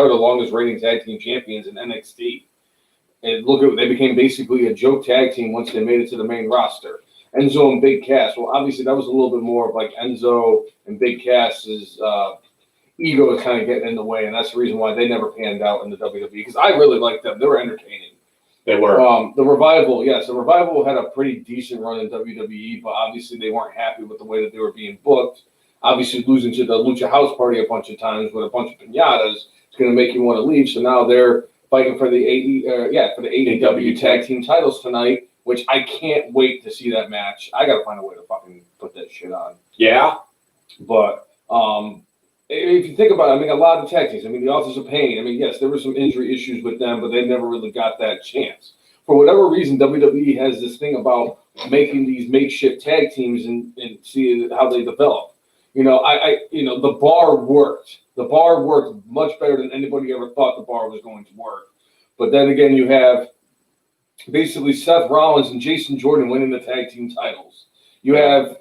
are the longest reigning tag team champions in NXT. And they became basically a joke tag team once they made it to the main roster. Enzo and Big Cass. Well, obviously that was a little bit more of like Enzo and Big Cass's ego is kind of getting in the way, and that's the reason why they never panned out in the WWE. Because I really liked them; they were entertaining. They were. The Revival, yes, the Revival had a pretty decent run in WWE, but obviously they weren't happy with the way that they were being booked. Obviously, losing to the Lucha House Party a bunch of times with a bunch of piñatas is going to make you want to leave. So now they're fighting for the AEW tag team titles tonight, which I can't wait to see that match. I got to find a way to fucking put that shit on. Yeah. But if you think about it, I mean, a lot of the tag teams, I mean, the Authors of Pain, I mean, yes, there were some injury issues with them, but they never really got that chance. For whatever reason, WWE has this thing about making these makeshift tag teams and see how they develop. You know, the bar worked. The bar worked much better than anybody ever thought the bar was going to work. But then again, you have basically Seth Rollins and Jason Jordan winning the tag team titles. You have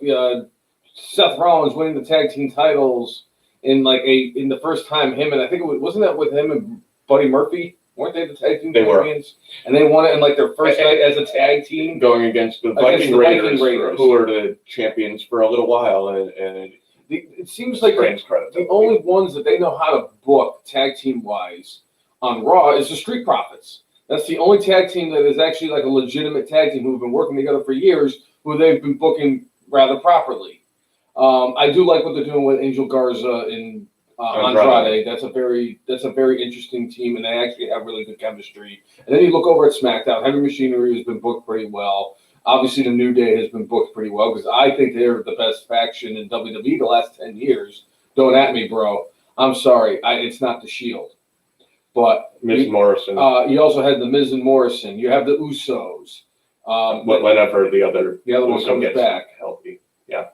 Seth Rollins winning the tag team titles in the first time him and I think wasn't that with him and Buddy Murphy? Weren't they the tag team champions? And they won it in like their first night as a tag team, going against the Viking Raiders, who were the champions for a little while, and it seems like the only ones that they know how to book tag team wise on Raw is the Street Profits. That's the only tag team that is actually like a legitimate tag team who've been working together for years, who they've been booking rather properly. I do like what they're doing with Angel Garza and Andrade. That's a very interesting team, and they actually have really good chemistry. And then you look over at SmackDown. Heavy Machinery has been booked pretty well. Obviously, the New Day has been booked pretty well because I think they're the best faction in WWE the last 10 years. Don't at me, bro. I'm sorry. It's not the Shield. But Miz Morrison. You also had the Miz and Morrison. You have the Usos. Whenever the other one comes back healthy. Yeah.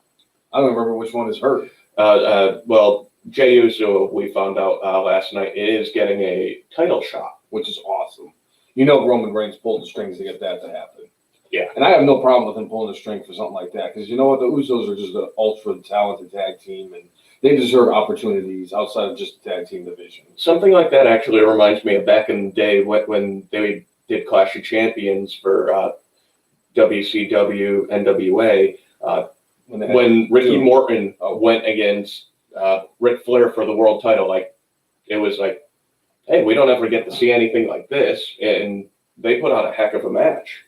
I don't remember which one is hurt. Well, Jey Uso, we found out last night, is getting a title shot, which is awesome. You know Roman Reigns pulled the strings to get that to happen. Yeah. And I have no problem with him pulling the string for something like that because you know what? The Usos are just an ultra talented tag team, and they deserve opportunities outside of just the tag team division. Something like that actually reminds me of back in the day when they did Clash of Champions for WCW, NWA, when Ricky Morton went against Ric Flair for the world title. Like, it was like, hey, we don't ever get to see anything like this, and they put on a heck of a match.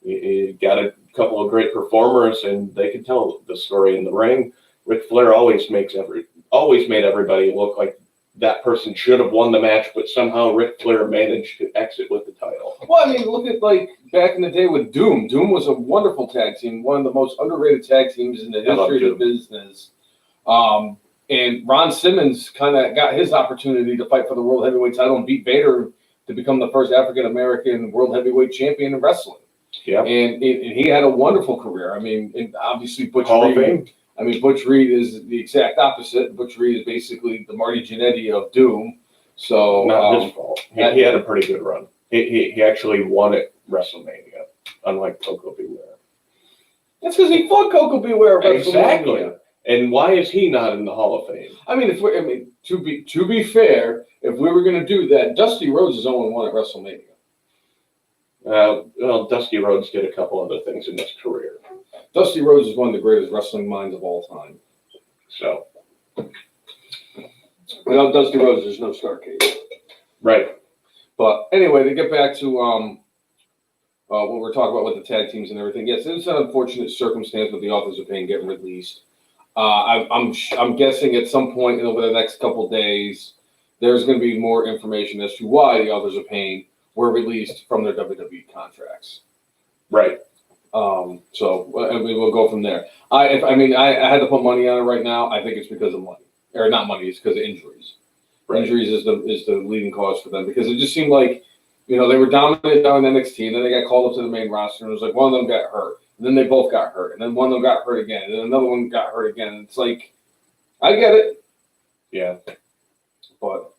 You got a couple of great performers, and they can tell the story in the ring. Ric Flair always made everybody look like that person should have won the match, but somehow Ric Flair managed to exit with the title. Well, I mean, look at like back in the day with Doom. Doom was a wonderful tag team, one of the most underrated tag teams in the history of the business. And Ron Simmons kind of got his opportunity to fight for the World Heavyweight title and beat Vader to become the first African-American World Heavyweight champion in wrestling. Yeah. And he had a wonderful career. I mean, and obviously Butch Hall of Reed. Fame. I mean, Butch Reed is the exact opposite. Butch Reed is basically the Marty Jannetty of Doom. So not his fault. He had a pretty good run. He actually won at WrestleMania, unlike Coco Beware. That's because he fought Coco Beware at Exactly. WrestleMania. And why is he not in the Hall of Fame? I mean, to be fair, if we were going to do that, Dusty Rhodes is only one at WrestleMania. Well, Dusty Rhodes did a couple other things in his career. Dusty Rhodes is one of the greatest wrestling minds of all time. So, without Dusty Rhodes, there's no Starrcade. Right. But anyway, to get back to what we're talking about with the tag teams and everything, yes, it's an unfortunate circumstance with the Authors of Pain getting released. I'm guessing at some point over the next couple days, there's going to be more information as to why the Authors of Pain were released from their WWE contracts. Right. So we'll go from there. I had to put money on it right now. I think it's because of money, or not money. It's because of injuries. Right. Injuries is the leading cause for them because it just seemed like, they were dominant down in NXT, and then they got called up to the main roster, and it was like one of them got hurt, and then they both got hurt, and then one of them got hurt again, and then another one got hurt again. And it's like, I get it. Yeah. But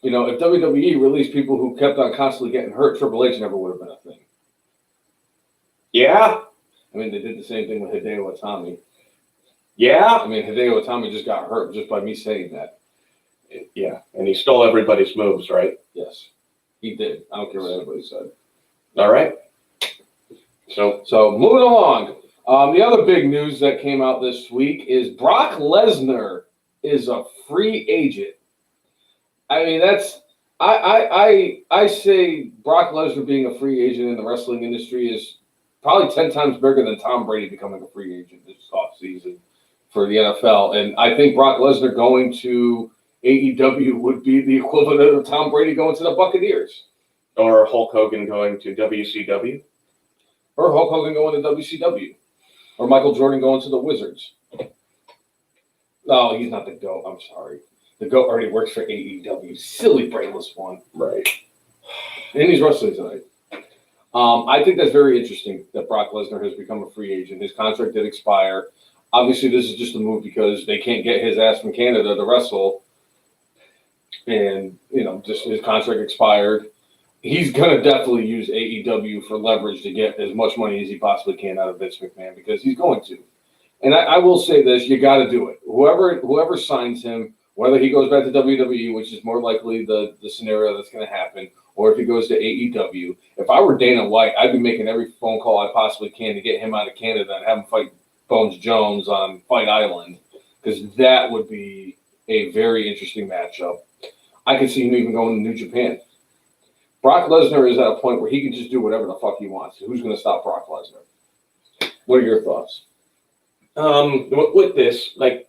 if WWE released people who kept on constantly getting hurt, Triple H never would have been a thing. Yeah. I mean, they did the same thing with Hideo Itami. Yeah. I mean, Hideo Itami just got hurt just by me saying that. Yeah, and he stole everybody's moves, right? Yes, he did. I don't care what anybody said. All right. So moving along. The other big news that came out this week is Brock Lesnar is a free agent. I mean, I say Brock Lesnar being a free agent in the wrestling industry is probably 10 times bigger than Tom Brady becoming a free agent this offseason for the NFL. And I think Brock Lesnar going to AEW would be the equivalent of Tom Brady going to the Buccaneers. Or Hulk Hogan going to WCW. Or Hulk Hogan going to WCW. Or Michael Jordan going to the Wizards. No, he's not the GOAT. I'm sorry. The GOAT already works for AEW. Silly, brainless one. Right. And he's wrestling tonight. I think that's very interesting that Brock Lesnar has become a free agent. His contract did expire. Obviously, this is just a move because they can't get his ass from Canada to wrestle. And, just his contract expired. He's going to definitely use AEW for leverage to get as much money as he possibly can out of Vince McMahon because he's going to. And I will say this, you got to do it. Whoever signs him, whether he goes back to WWE, which is more likely the scenario that's going to happen, or if he goes to AEW, if I were Dana White, I'd be making every phone call I possibly can to get him out of Canada and have him fight Bones Jones on Fight Island because that would be a very interesting matchup. I can see him even going to New Japan. Brock Lesnar is at a point where he can just do whatever the fuck he wants. Who's going to stop Brock Lesnar? What are your thoughts? With this, like,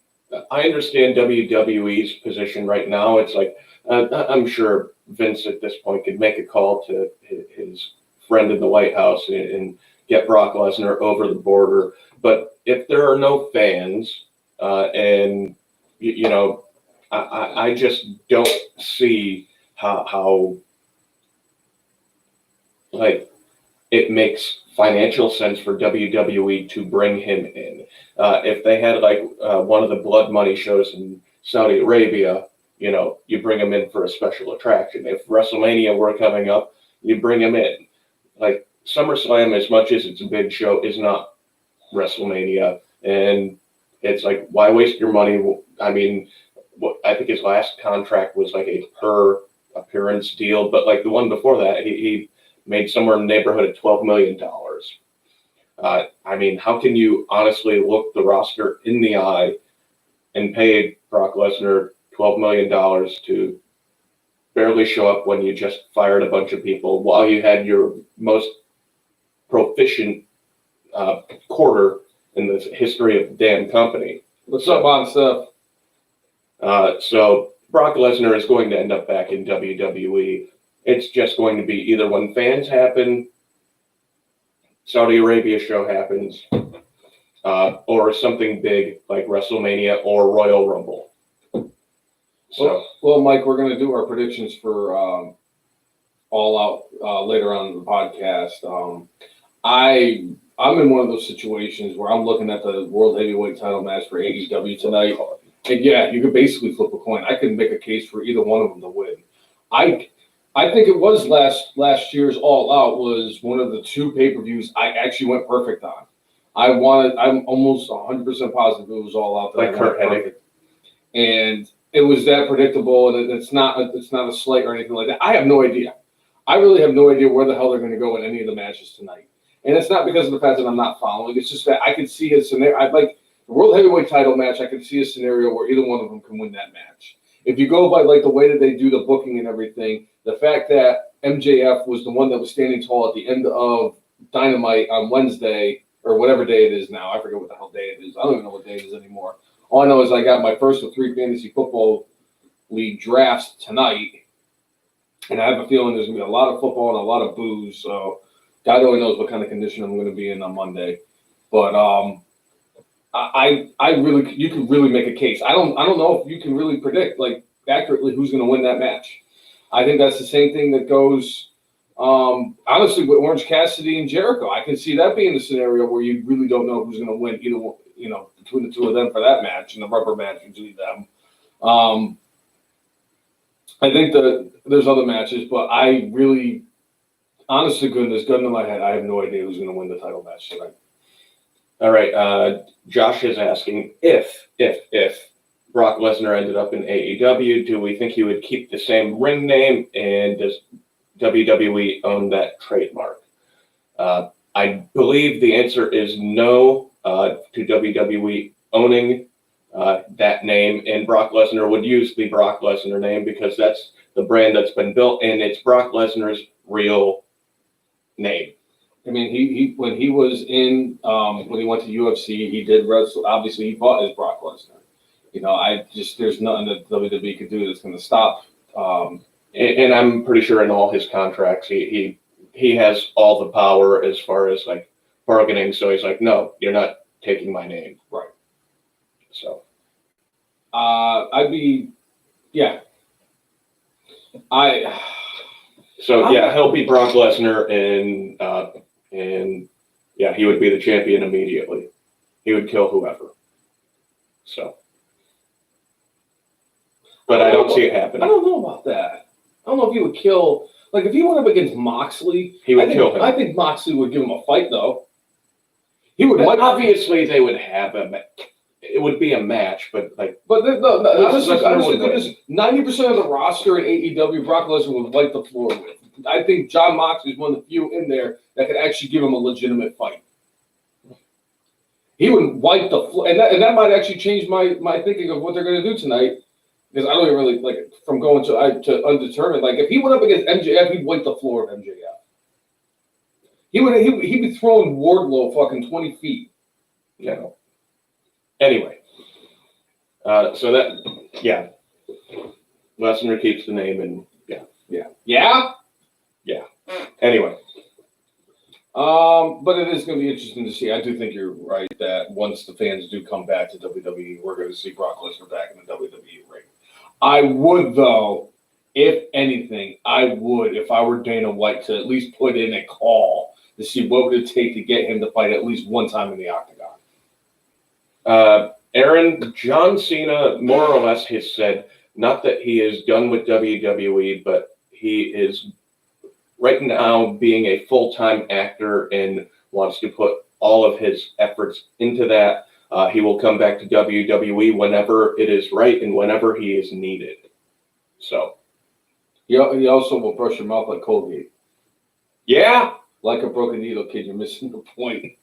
I understand WWE's position right now. It's like, I'm sure Vince at this point could make a call to his friend in the White House and get Brock Lesnar over the border. But if there are no fans, and, I just don't see how like it makes financial sense for WWE to bring him in. If they had one of the blood money shows in Saudi Arabia, you bring him in for a special attraction. If WrestleMania were coming up, you bring him in. Like SummerSlam, as much as it's a big show, is not WrestleMania. And it's like, why waste your money? I mean, I think his last contract was like a per appearance deal, but like the one before that, he made somewhere in the neighborhood of $12 million. I mean, how can you honestly look the roster in the eye and pay Brock Lesnar $12 million to barely show up when you just fired a bunch of people while you had your most proficient quarter in the history of the damn company? What's up, on stuff? So Brock Lesnar is going to end up back in WWE. It's just going to be either when fans happen, Saudi Arabia show happens, or something big like WrestleMania or Royal Rumble. So, well, Mike, we're going to do our predictions for All Out later on in the podcast. I'm in one of those situations where I'm looking at the World Heavyweight title match for AEW tonight. And yeah, you could basically flip a coin. I can make a case for either one of them to win. I think it was last year's All Out was one of the two pay-per-views I actually went perfect on. I'm almost 100% positive it was All Out. Like Kurt Hennig. And it was that predictable, and it's not a slight or anything like that. I have no idea. I really have no idea where the hell they're going to go in any of the matches tonight. And it's not because of the fact that I'm not following. It's just that I could see a scenario. I'd like the World Heavyweight title match. I could see a scenario where either one of them can win that match. If you go by like the way that they do the booking and everything, the fact that MJF was the one that was standing tall at the end of Dynamite on Wednesday or whatever day it is now. I forget what the hell day it is. I don't even know what day it is anymore. All I know is I got my first of 3 fantasy football league drafts tonight. And I have a feeling there's going to be a lot of football and a lot of booze. So God only knows what kind of condition I'm going to be in on Monday. But I really, you can really make a case. I don't know if you can really predict like accurately who's going to win that match. I think that's the same thing that goes, honestly, with Orange Cassidy and Jericho. I can see that being the scenario where you really don't know who's going to win either one, between the two of them for that match and the rubber match between them. I think that there's other matches, but I really, honest to goodness, gun to my head, I have no idea who's going to win the title match tonight. All right. Josh is asking if Brock Lesnar ended up in AEW, do we think he would keep the same ring name, and does WWE own that trademark? I believe the answer is no to WWE owning that name, and Brock Lesnar would use the Brock Lesnar name because that's the brand that's been built, and it's Brock Lesnar's real name. I mean, he when he was in when he went to UFC, he did wrestle. Obviously, he fought as Brock Lesnar. You know, there's nothing that WWE could do that's going to stop. And I'm pretty sure in all his contracts, he has all the power as far as like bargaining. So he's like, no, you're not taking my name. Right. So, yeah. He'll be Brock Lesnar, and yeah, he would be the champion immediately. He would kill whoever. So, but I don't see it happening. I don't know about that. I don't know if he would kill. Like, if he went up against Moxley, he would kill him. I think Moxley would give him a fight, though. He would. Obviously, they would have it would be a match, but like. But no, 90% of the roster in AEW, Brock Lesnar would wipe the floor with. I think Jon Moxley is one of the few in there that could actually give him a legitimate fight. He would wipe the floor, and that might actually change my thinking of what they're going to do tonight. Because I don't even really like from going to undetermined. Like if he went up against MJF, he'd wipe the floor of MJF. He'd be throwing Wardlow fucking 20 feet. You know. Anyway, so that Lesnar keeps the name, and Anyway, but it is going to be interesting to see. I do think you're right that once the fans do come back to WWE, we're going to see Brock Lesnar back in the WWE ring. I would, though, if anything, if I were Dana White, to at least put in a call to see what would it take to get him to fight at least one time in the octagon. Aaron, John Cena more or less has said not that he is done with WWE, but he is right now being a full-time actor and wants to put all of his efforts into that. He will come back to WWE whenever it is right and whenever he is needed. So. He also will brush your mouth like Colgate. Yeah. Like a broken needle, kid. You're missing the point.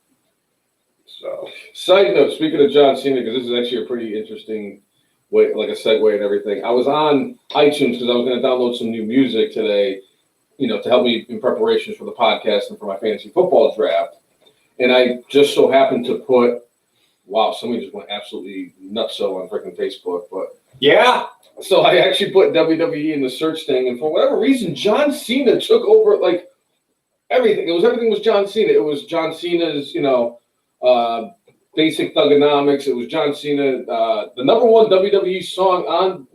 So. Side note, speaking of John Cena, because this is actually a pretty interesting way, like a segue and everything. I was on iTunes because I was going to download some new music today, you know, to help me in preparations for the podcast and for my fantasy football draft. And I just so happened to put, wow, somebody just went absolutely nutso on freaking Facebook. But yeah. So I actually put WWE in the search thing. And for whatever reason, John Cena took over like everything. Everything was John Cena. It was John Cena's, Basic Thugonomics. It was John Cena. The number one WWE song on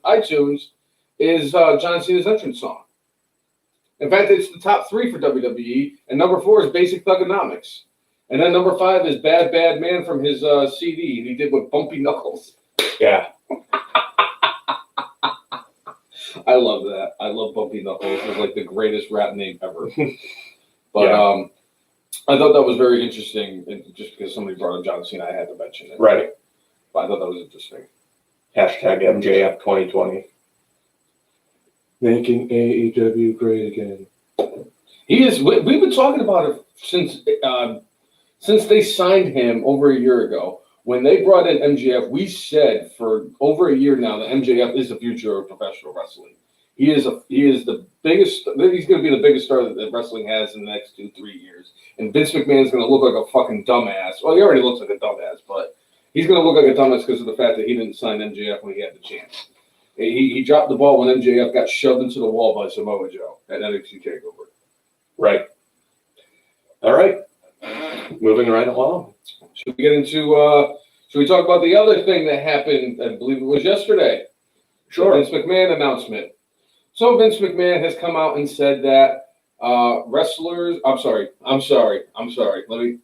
iTunes is John Cena's entrance song. In fact, it's the top 3 for WWE, and number 4 is Basic Thugonomics. And then number 5 is Bad Bad Man from his CD, and he did with Bumpy Knuckles. Yeah. I love that. I love Bumpy Knuckles. It's like the greatest rap name ever. But I thought that was very interesting, and just because somebody brought up John Cena, I had to mention it. Right. But I thought that was interesting. Hashtag MJF 2020. Making AEW great again. He is. We've been talking about it since they signed him over a year ago. When they brought in MJF, we said for over a year now that MJF is the future of professional wrestling. He is the biggest. He's going to be the biggest star that wrestling has in the next 2-3 years. And Vince McMahon is going to look like a fucking dumbass. Well, he already looks like a dumbass, but he's going to look like a dumbass because of the fact that he didn't sign MJF when he had the chance. He dropped the ball when MJF got shoved into the wall by Samoa Joe at NXT TakeOver. Right. All right. Moving right along. Should we get into? Should we talk about the other thing that happened? I believe it was yesterday. Sure. The Vince McMahon announcement. So Vince McMahon has come out and said that wrestlers. I'm sorry. Let me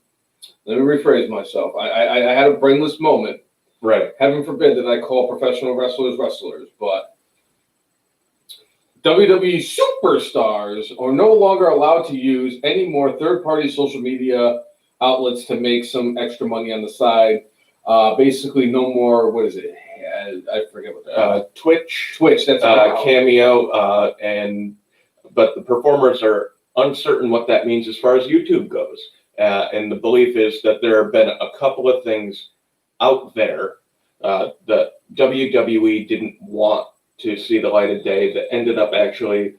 rephrase myself. I had a brainless moment. Right. Heaven forbid that I call professional wrestlers, but WWE superstars are no longer allowed to use any more third-party social media outlets to make some extra money on the side. Basically, no more, I forget what that Twitch, that's Cameo, but the performers are uncertain what that means as far as YouTube goes. And the belief is that there have been a couple of things out there that WWE didn't want to see the light of day that ended up actually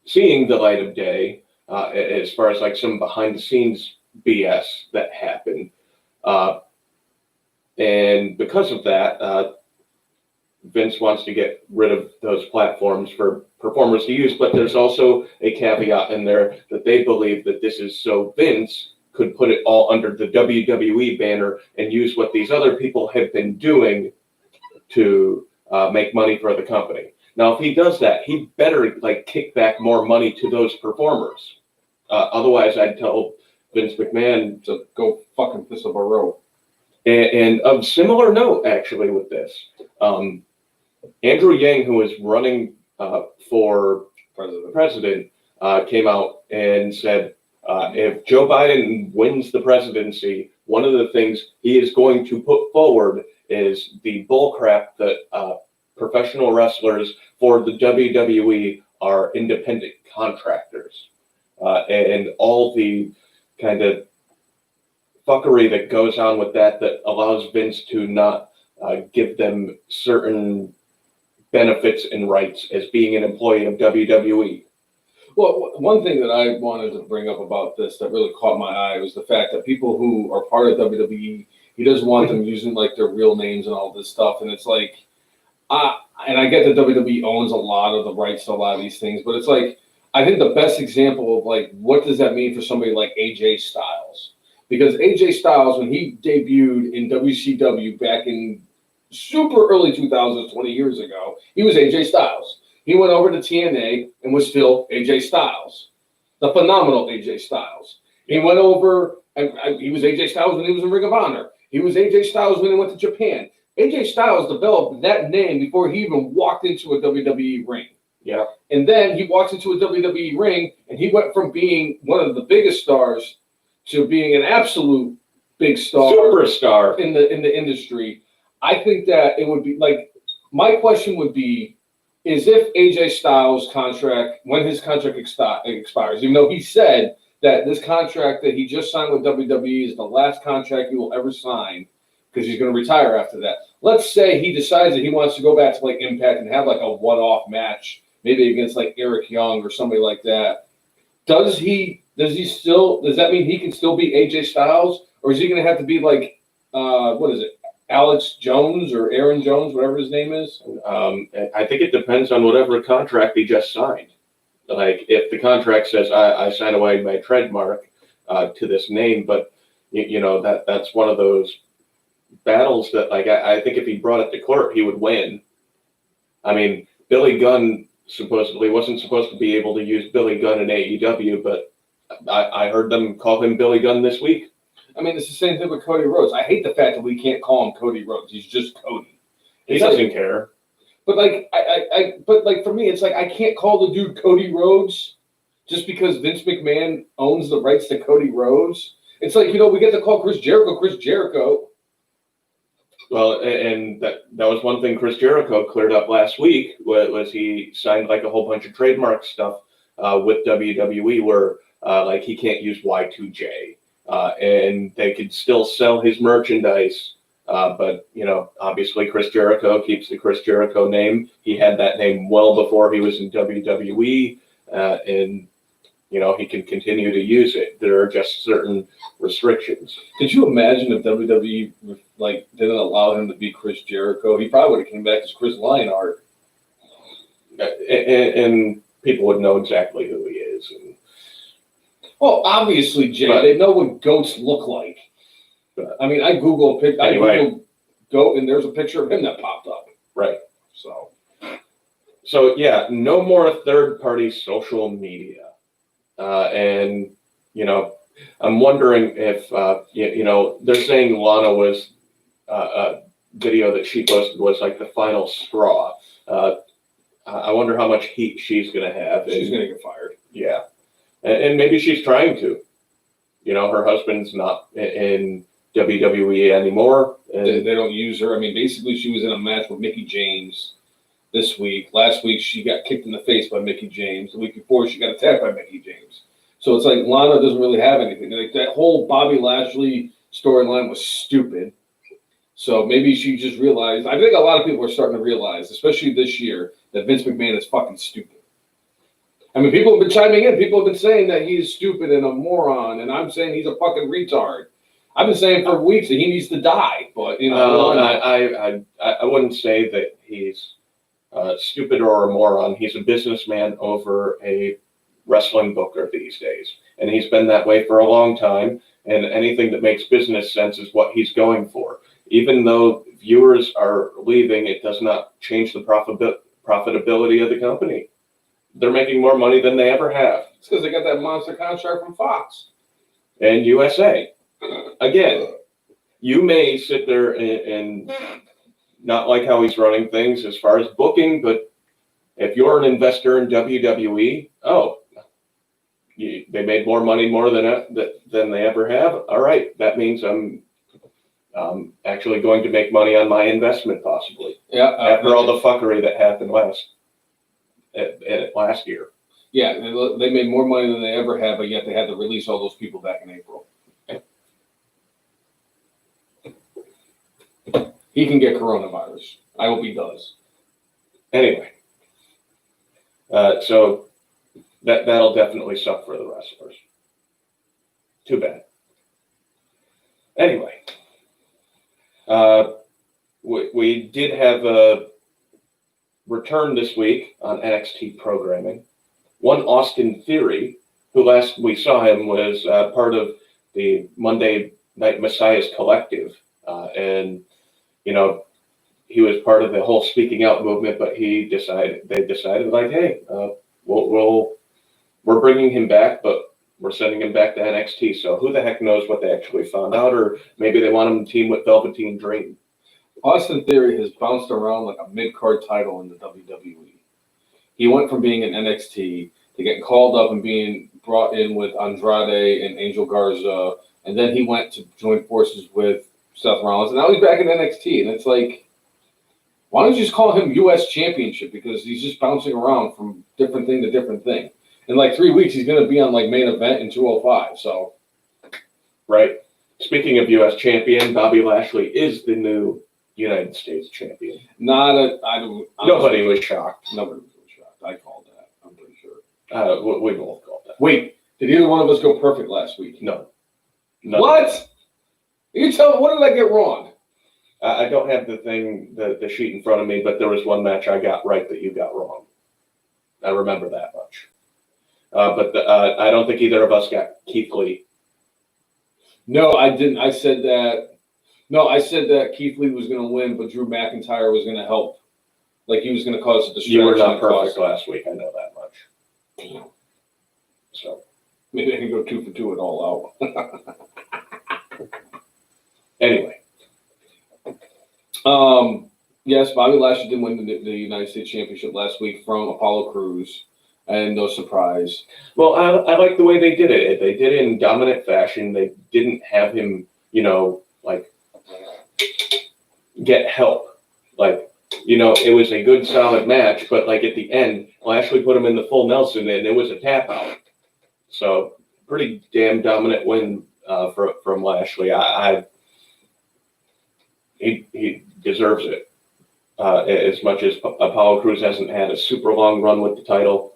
seeing the light of day, as far as like some behind the scenes BS that happened. And because of that, Vince wants to get rid of those platforms for performers to use, but there's also a caveat in there that they believe that this is so Vince could put it all under the WWE banner and use what these other people have been doing to make money for the company. Now, if he does that, he better like kick back more money to those performers. Otherwise, I'd tell Vince McMahon to go fucking piss up a rope. And of similar note, actually, with this, Andrew Yang, who was running for president, came out and said, if Joe Biden wins the presidency, one of the things he is going to put forward is the bullcrap that professional wrestlers for the WWE are independent contractors, and all the kind of fuckery that goes on with that allows Vince to not give them certain benefits and rights as being an employee of WWE. Well, one thing that I wanted to bring up about this that really caught my eye was the fact that people who are part of WWE, he doesn't want them using like their real names and all this stuff. And it's like, and I get that WWE owns a lot of the rights to a lot of these things, but it's like, I think the best example of like, what does that mean for somebody like AJ Styles? Because AJ Styles, when he debuted in WCW back in super early 2000s, 20 years ago, he was AJ Styles. He went over to TNA and was still AJ Styles, the phenomenal AJ Styles. He went over, and he was AJ Styles when he was in Ring of Honor. He was AJ Styles when he went to Japan. AJ Styles developed that name before he even walked into a WWE ring. Yeah. And then he walks into a WWE ring, and he went from being one of the biggest stars to being an absolute big star, superstar in the industry. I think that it would be like, my question would be, is if AJ Styles' contract, when his contract expires, even though he said that this contract that he just signed with WWE is the last contract he will ever sign because he's going to retire after that. Let's say he decides that he wants to go back to like Impact and have like a one-off match, maybe against like Eric Young or somebody like that. Does that mean he can still be AJ Styles, or is he going to have to be like, what is it, Alex Jones or Aaron Jones, whatever his name is? I think it depends on whatever contract he just signed. Like if the contract says I sign away my trademark to this name, but you know that's one of those battles that like I think if he brought it to court he would win. I mean, Billy Gunn supposedly wasn't supposed to be able to use Billy Gunn in AEW, but I heard them call him Billy Gunn this week. I mean, it's the same thing with Cody Rhodes. I hate the fact that we can't call him Cody Rhodes. He's just Cody. He doesn't care. But like, but like for me, it's like I can't call the dude Cody Rhodes just because Vince McMahon owns the rights to Cody Rhodes. It's like, we get to call Chris Jericho. Well, and that was one thing Chris Jericho cleared up last week was he signed like a whole bunch of trademark stuff with WWE where like he can't use Y2J. And they could still sell his merchandise, but obviously Chris Jericho keeps the Chris Jericho name. He had that name well before he was in WWE, and he can continue to use it. There are just certain restrictions. Could you imagine if WWE like didn't allow him to be Chris Jericho? He probably would have came back as Chris Lionheart, and people would know exactly who he is. Well, obviously, Jay, they know what goats look like. I mean, I Googled goat, and there's a picture of him that popped up. Right. So yeah, no more third-party social media. And, I'm wondering if, they're saying Lana was a video that she posted was like the final straw. I wonder how much heat she's going to have. She's going to get fired. Yeah. And maybe she's trying to. Her husband's not in WWE anymore, And They don't use her. I mean, basically, she was in a match with Mickie James this week. Last week, she got kicked in the face by Mickie James. The week before, she got attacked by Mickie James. So it's like Lana doesn't really have anything. Like that whole Bobby Lashley storyline was stupid. So maybe she just realized. I think a lot of people are starting to realize, especially this year, that Vince McMahon is fucking stupid. I mean, people have been chiming in. People have been saying that he's stupid and a moron, and I'm saying he's a fucking retard. I've been saying for weeks that he needs to die, but I wouldn't say that he's stupid or a moron. He's a businessman over a wrestling booker these days, and he's been that way for a long time. And anything that makes business sense is what he's going for. Even though viewers are leaving, it does not change the profitability of the company. They're making more money than they ever have. It's because they got that monster contract from Fox and USA. Again, you may sit there and not like how he's running things as far as booking, but if you're an investor in WWE, they made more money than they ever have. All right, that means I'm actually going to make money on my investment possibly. Yeah. After all the fuckery that happened last year. Yeah, they made more money than they ever have, but yet they had to release all those people back in April. He can get coronavirus. I hope he does. Anyway, so that'll definitely suck for the wrestlers. Too bad. Anyway, we did have a return this week on NXT programming. One Austin Theory, who last we saw him was part of the Monday Night Messiahs collective, and he was part of the whole speaking out movement. But they decided like, hey, we're bringing him back, but we're sending him back to NXT. So who the heck knows what they actually found out, or maybe they want him to team with Velveteen Dream. Austin Theory has bounced around like a mid-card title in the WWE. He went from being in NXT to getting called up and being brought in with Andrade and Angel Garza, and then he went to join forces with Seth Rollins, and now he's back in NXT. And it's like, why don't you just call him U.S. Championship? Because he's just bouncing around from different thing to different thing. In like 3 weeks, he's going to be on like main event in 205. So, right. Speaking of U.S. champion, Bobby Lashley is the new United States champion. Nobody was shocked. Nobody was shocked. I called that. I'm pretty sure. We both called that. Wait, did either one of us go perfect last week? No. What? You tell me, what did I get wrong? I don't have the sheet in front of me, but there was one match I got right that you got wrong. I remember that much. But I don't think either of us got Keith Lee. No, I didn't. I said that Keith Lee was going to win, but Drew McIntyre was going to help. Like he was going to cause a distraction. You were not perfect last week. I know that much. Damn. So maybe I can go 2 for 2 it all out. Anyway. Yes, Bobby Lashley did win the United States Championship last week from Apollo Crews, and no surprise. Well, I like the way they did it. They did it in dominant fashion. They didn't have him, get help. It was a good, solid match, but at the end, Lashley put him in the full Nelson, and it was a tap out. So, pretty damn dominant win from Lashley. He deserves it. As much as Apollo Crews hasn't had a super long run with the title,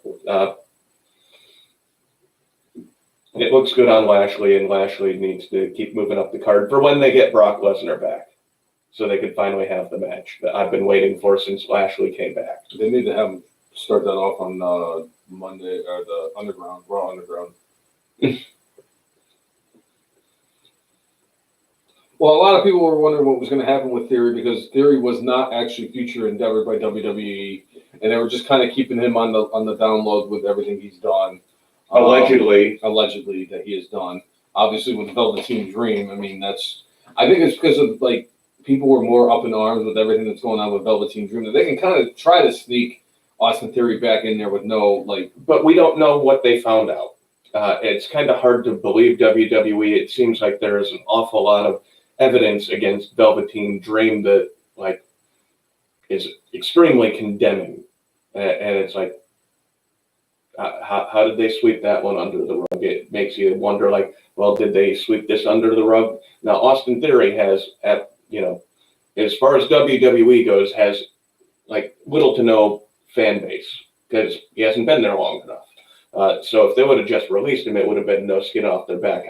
it looks good on Lashley, and Lashley needs to keep moving up the card for when they get Brock Lesnar back, so they can finally have the match that I've been waiting for since Lashley came back. They need to have him start that off on Monday, or the Underground, Raw Underground. Well, a lot of people were wondering what was going to happen with Theory, because Theory was not actually future endeavored by WWE, and they were just kind of keeping him on the download with everything he's done. Allegedly that he has done. Obviously, with Velveteen Dream, I think it's because of people were more up in arms with everything that's going on with Velveteen Dream, that they can kind of try to sneak Austin Theory back in there with no But we don't know what they found out. It's kind of hard to believe WWE. It seems like there is an awful lot of evidence against Velveteen Dream that like is extremely condemning, and it's like, how did they sweep that one under the rug? It makes you wonder, like, well, did they sweep this under the rug? Now, Austin Theory has, as far as WWE goes, has like little to no fan base because he hasn't been there long enough. So if they would have just released him, it would have been no skin off their back.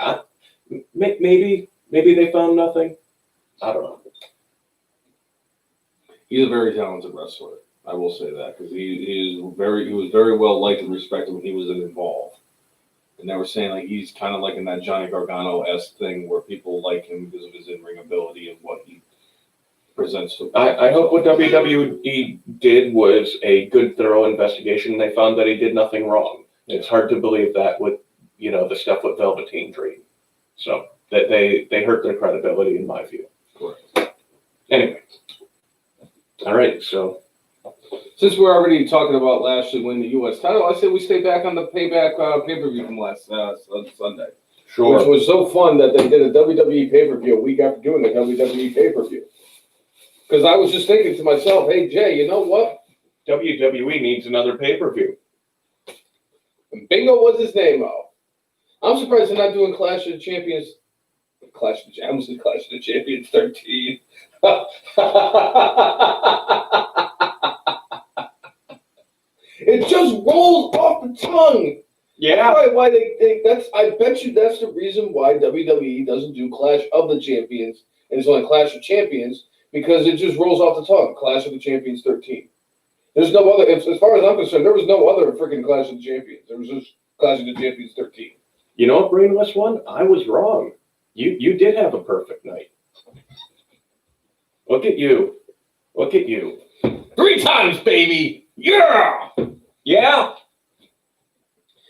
Maybe they found nothing. I don't know. He's a very talented wrestler. I will say that because he was very well liked and respected when he was involved. And they were saying like he's kind of like in that Johnny Gargano-esque thing where people like him because of his in-ring ability and what he presents to. I hope what WWE did was a good, thorough investigation. They found that he did nothing wrong. It's hard to believe that with the stuff with Velveteen Dream. So that they hurt their credibility in my view. Correct. Anyway, all right. So since we're already talking about Lashley winning the U.S. title, I say we stay back on the payback pay-per-view from last Sunday. sure. Which was so fun that they did a WWE pay-per-view a week after doing a WWE pay-per-view. Because I was just thinking to myself, hey, Jay, you know what? WWE needs another pay-per-view. And bingo was his name, though. I'm surprised they're not doing Clash of the Champions. Clash of the Champions 13. It just rolls off the tongue. Yeah. That's probably why I bet you that's the reason why WWE doesn't do Clash of the Champions and it's only Clash of Champions because it just rolls off the tongue. Clash of the Champions 13. There's no other, as far as I'm concerned, there was no other freaking Clash of the Champions. There was just Clash of the Champions 13. You know what, Brainless One? I was wrong. You did have a perfect night. Look at you. Look at you. 3 times, baby! Yeah! Yeah.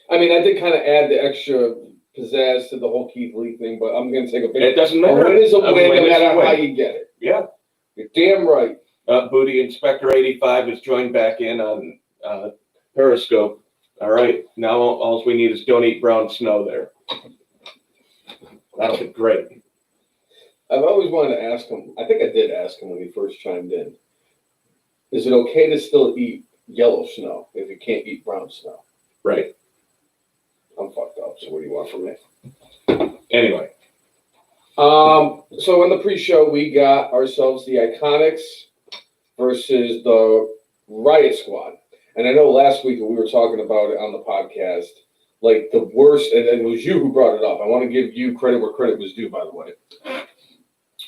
I mean, I did kind of add the extra pizzazz to the whole Keith Lee thing, but I'm going to take a big... It doesn't matter. A win is a win, no matter win. how you get it. Yeah. You're damn right. Booty Inspector 85 is joined back in on Periscope. All right. Now all we need is don't eat brown snow there. That'll be great. I've always wanted to ask him, I think I did ask him when he first chimed in, is it okay to still eat yellow snow if you can't eat brown snow? Right. I'm fucked up, so what do you want from me? Anyway. So in the pre-show, we got ourselves the Iconics versus the Riot Squad. And I know last week we were talking about it on the podcast, like the worst, and it was you who brought it up. I want to give you credit where credit was due, by the way.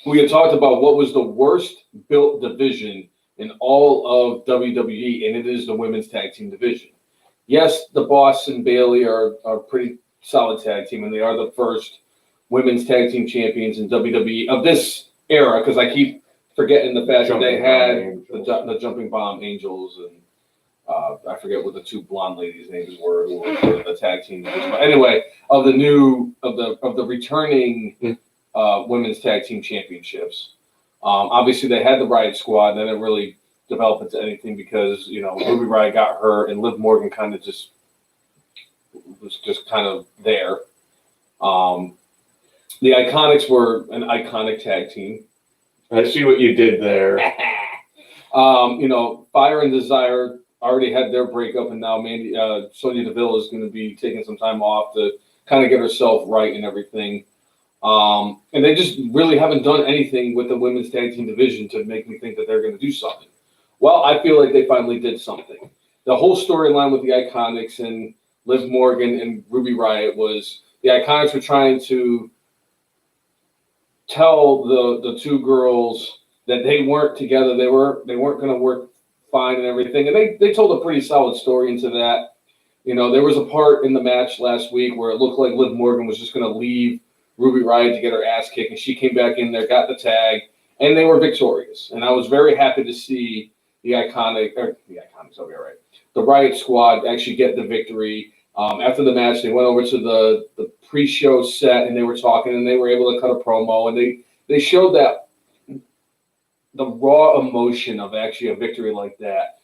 We had talked about what was the worst built division in all of WWE, and it is the women's tag team division. Yes, the Boss and Baley are a pretty solid tag team, and they are the first women's tag team champions in WWE of this era, because I keep forgetting the fact that they had the Jumping Bomb Angels, and I forget what the 2 blonde ladies' names were who were the tag team. But anyway, of the returning women's tag team championships. Obviously, they had the Riot Squad. They didn't really develop into anything because Ruby Riott got hurt, and Liv Morgan kind of was just kind of there. The Iconics were an iconic tag team. I see what you did there. Fire and Desire already had their breakup, and now Sonya Deville is going to be taking some time off to kind of get herself right and everything. And they just really haven't done anything with the women's tag team division to make me think that they're going to do something. Well, I feel like they finally did something. The whole storyline with the Iconics and Liv Morgan and Ruby Riott was the Iconics were trying to tell the 2 girls that they weren't together. They weren't going to work fine and everything. And they told a pretty solid story into that. There was a part in the match last week where it looked like Liv Morgan was just going to leave Ruby Riott to get her ass kicked, and she came back in there, got the tag, and they were victorious. And I was very happy to see the Riot Squad actually get the victory. After the match, they went over to the pre-show set, and they were talking, and they were able to cut a promo, and they showed that the raw emotion of actually a victory like that.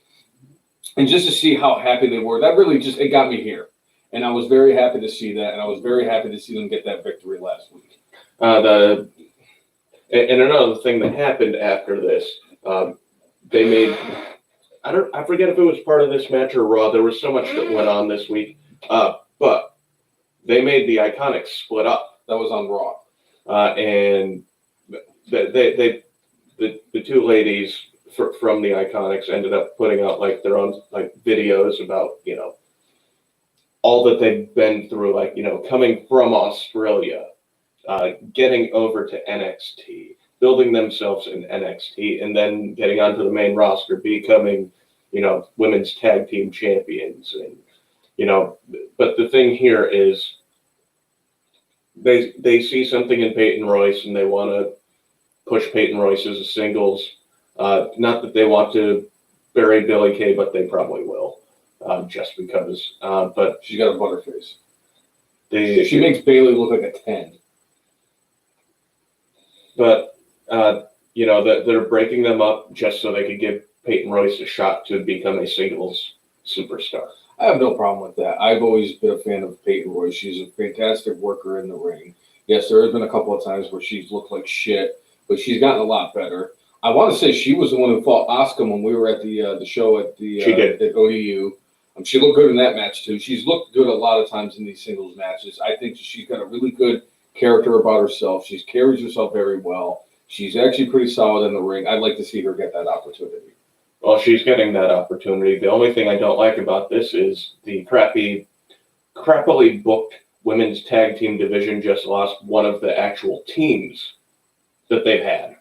And just to see how happy they were, that really it got me here. And I was very happy to see that, and I was very happy to see them get that victory last week. And another thing that happened after this, they made, I forget if it was part of this match or Raw. There was so much that went on this week, but they made the Iconics split up. That was on Raw. And the two ladies from the Iconics ended up putting out like their own like videos about, all that they've been through, like, coming from Australia, getting over to NXT, building themselves in NXT, and then getting onto the main roster, becoming, women's tag team champions. And, but the thing here is they see something in Peyton Royce and they want to push Peyton Royce as a singles. Not that they want to bury Billie Kay, but they probably will, just because. But she's got a butterface. She makes Baley look like a 10. But, they're breaking them up just so they could give Peyton Royce a shot to become a singles superstar. I have no problem with that. I've always been a fan of Peyton Royce. She's a fantastic worker in the ring. Yes, there has been a couple of times where she's looked like shit, but she's gotten a lot better. I want to say she was the one who fought Asuka when we were at the show at the at ODU. She looked good in that match too. She's looked good a lot of times in these singles matches. I think she's got a really good character about herself. She carries herself very well. She's actually pretty solid in the ring. I'd like to see her get that opportunity. Well, she's getting that opportunity. The only thing I don't like about this is the crappily booked women's tag team division just lost one of the actual teams that they've had.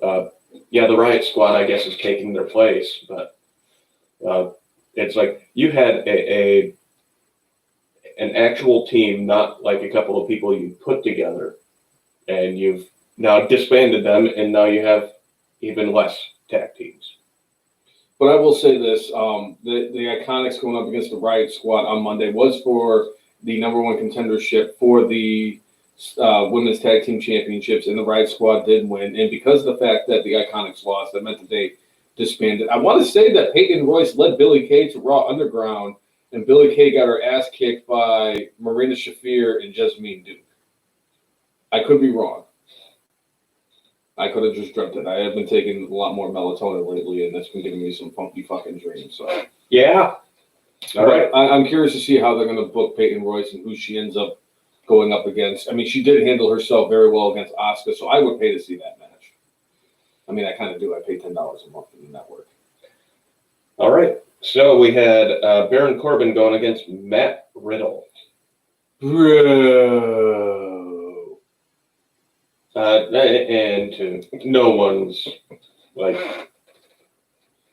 The Riot Squad, I guess, is taking their place, but it's like you had an actual team, not like a couple of people you put together, and you've now disbanded them, and now you have even less tag teams. But I will say this, the Iconics going up against the Riot Squad on Monday was for the #1 contendership for the women's tag team championships, and the Riot Squad did win. And because of the fact that the Iconics lost, that meant that they disbanded. I want to say that Peyton Royce led Billie Kay to Raw Underground, and Billie Kay got her ass kicked by Marina Shafir and Jasmine Duke. I could be wrong. I could have just dreamt it. I have been taking a lot more melatonin lately, and that's been giving me some funky fucking dreams. So yeah. All right. I'm curious to see how they're going to book Peyton Royce and who she ends up going up against. I mean, she did handle herself very well against Asuka, so I would pay to see that match. I mean, I kind of do. I pay $10 a month for the network. All right. So we had Baron Corbin going against Matt Riddle. Bro. And no one's like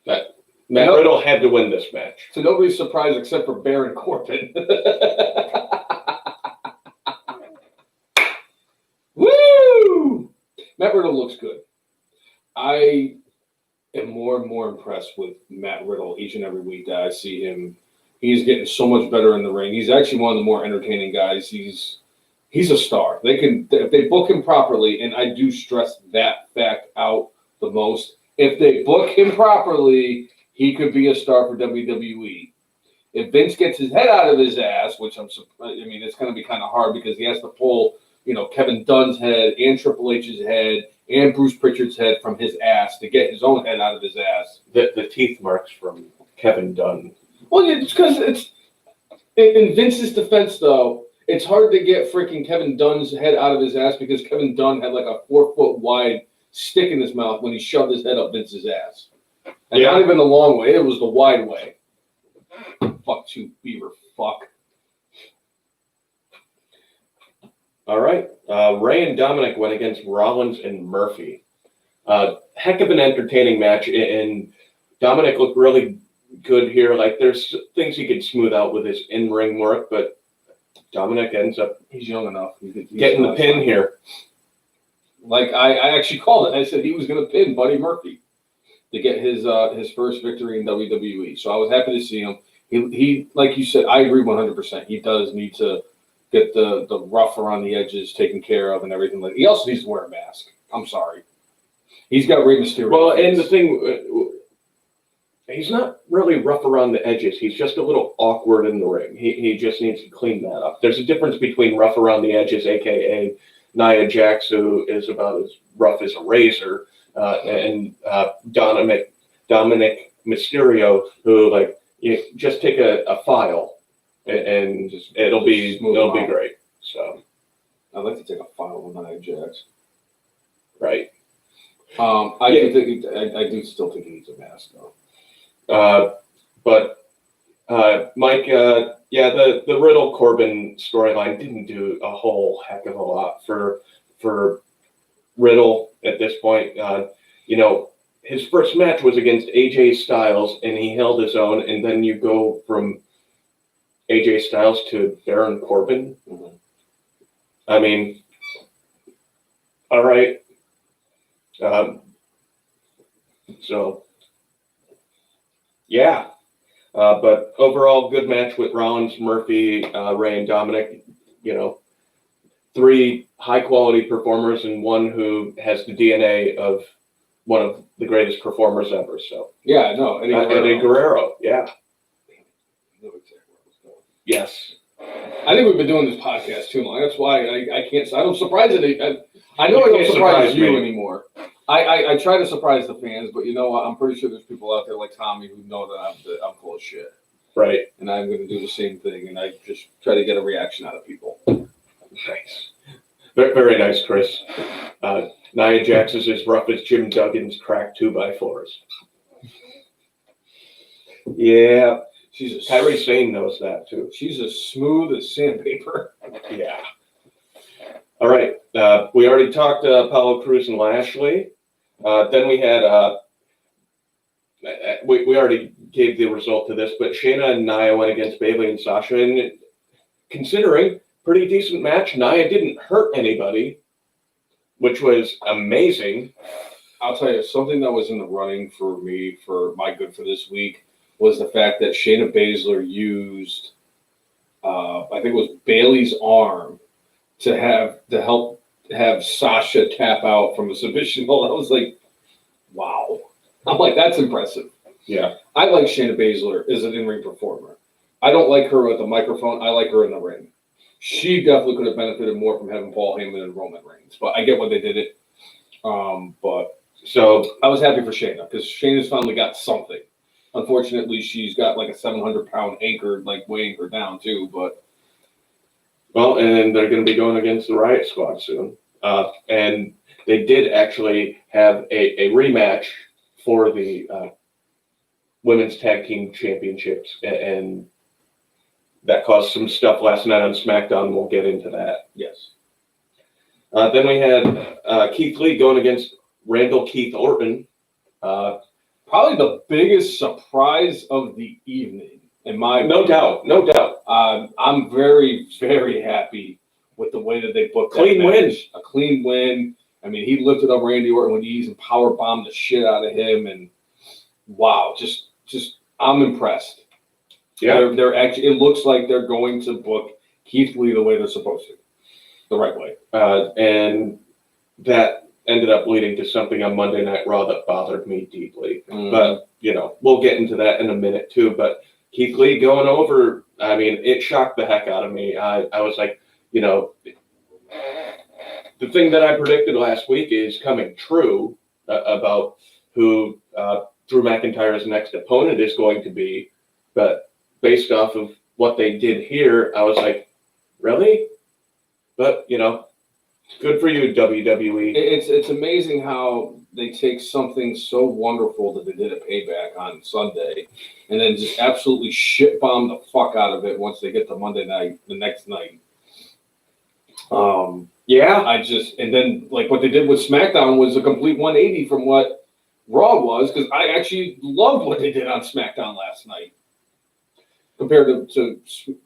that. Matt Riddle had to win this match. So nobody's surprised except for Baron Corbin. Woo! Matt Riddle looks good. I am more and more impressed with Matt Riddle each and every week that I see him. He's getting so much better in the ring. He's actually one of the more entertaining guys. He's a star. If they book him properly, and I do stress that fact out the most. If they book him properly, he could be a star for WWE. If Vince gets his head out of his ass, which it's going to be kind of hard because he has to pull, Kevin Dunn's head and Triple H's head and Bruce Pritchard's head from his ass to get his own head out of his ass. The teeth marks from Kevin Dunn. Well, it's because it's in Vince's defense, though. It's hard to get freaking Kevin Dunn's head out of his ass because Kevin Dunn had like a 4-foot wide stick in his mouth when he shoved his head up Vince's ass. And not even the long way, it was the wide way. Fuck you, beaver fuck. All right. Ray and Dominic went against Rollins and Murphy. Heck of an entertaining match, and Dominic looked really good here. Like, there's things he could smooth out with his in-ring work, but Dominic ends up he's young enough. He's getting the pin here. Like I actually called it. I said he was going to pin Buddy Murphy to get his first victory in WWE. So I was happy to see him. He like you said, I agree 100%. He does need to get the rough around the edges taken care of and everything. He also needs to wear a mask. I'm sorry. He's got Rey Mysterio. Well, and the thing. He's not really rough around the edges. He's just a little awkward in the ring. He just needs to clean that up. There's a difference between rough around the edges, a.k.a. Nia Jax, who is about as rough as a razor, and Dominic Mysterio, who like you just take a file and just it'll be great. So I'd like to take a file with Nia Jax. Right. I do still think he needs a mask though. But Mike, the Riddle Corbin storyline didn't do a whole heck of a lot for Riddle at this point. His first match was against AJ Styles, and he held his own. And then you go from AJ Styles to Baron Corbin. Mm-hmm. I mean, all right. So, yeah. But overall, good match with Rollins, Murphy, Ray, and Dominic. 3 high-quality performers and one who has the DNA of one of the greatest performers ever. So yeah, no, Eddie Guerrero. Yeah. I know exactly where I was going. Yes. I think we've been doing this podcast too long. That's why I can't. I don't surprise it. I know I don't surprise you anymore. I try to surprise the fans, but you know what? I'm pretty sure there's people out there like Tommy who know that I'm full of shit. Right. And I'm going to do the same thing, and I just try to get a reaction out of people. Nice. Very, very nice, Chris. Nia Jax is as rough as Jim Duggan's cracked 2x4s. Yeah. Kyrie Sane knows that too. She's as smooth as sandpaper. Yeah. All right. We already talked Apollo Crews and Lashley. Then we had we already gave the result to this, but Shayna and Nia went against Baley and Sasha, and considering pretty decent match, Nia didn't hurt anybody, which was amazing. I'll tell you, something that was in the running for me for my good for this week was the fact that Shayna Baszler used, I think it was Bailey's arm to help have Sasha tap out from a submission hold. I was like, wow. I'm like, that's impressive. Yeah. I like Shayna Baszler as an in-ring performer. I don't like her with the microphone. I like her in the ring. She definitely could have benefited more from having Paul Heyman and Roman Reigns, but I get why they did it. But so I was happy for Shayna because Shayna's finally got something. Unfortunately, she's got like a 700-pound anchor, like weighing her down too. But well, and they're going to be going against the Riot Squad soon, and they did actually have a rematch for the women's tag team championships, and that caused some stuff last night on SmackDown. We'll get into that. Yes. Then we had Keith Lee going against Randall Keith Orton. Probably the biggest surprise of the evening, in my no doubt. I'm very, very happy with the way that they booked that match. A clean win. I mean, he lifted up Randy Orton with ease and power bombed the shit out of him, and wow, just I'm impressed. Yeah, they're actually. It looks like they're going to book Keith Lee the way they're supposed to, the right way. And that ended up leading to something on Monday Night Raw that bothered me deeply. Mm-hmm. But we'll get into that in a minute too. But Keith Lee going over, I mean, it shocked the heck out of me. I was like, the thing that I predicted last week is coming true about who Drew McIntyre's next opponent is going to be. But based off of what they did here, I was like, really? But, good for you, WWE. It's amazing how they take something so wonderful that they did a Payback on Sunday and then just absolutely shit bomb the fuck out of it once they get to Monday night, the next night. And then like what they did with SmackDown was a complete 180 from what Raw was, because I actually loved what they did on SmackDown last night compared to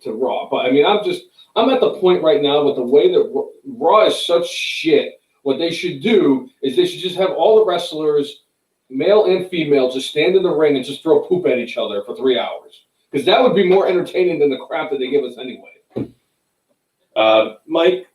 Raw. But I mean, I'm at the point right now with the way that Raw is such shit. What they should do is they should just have all the wrestlers, male and female, just stand in the ring and just throw poop at each other for 3 hours. Because that would be more entertaining than the crap that they give us anyway. Mike,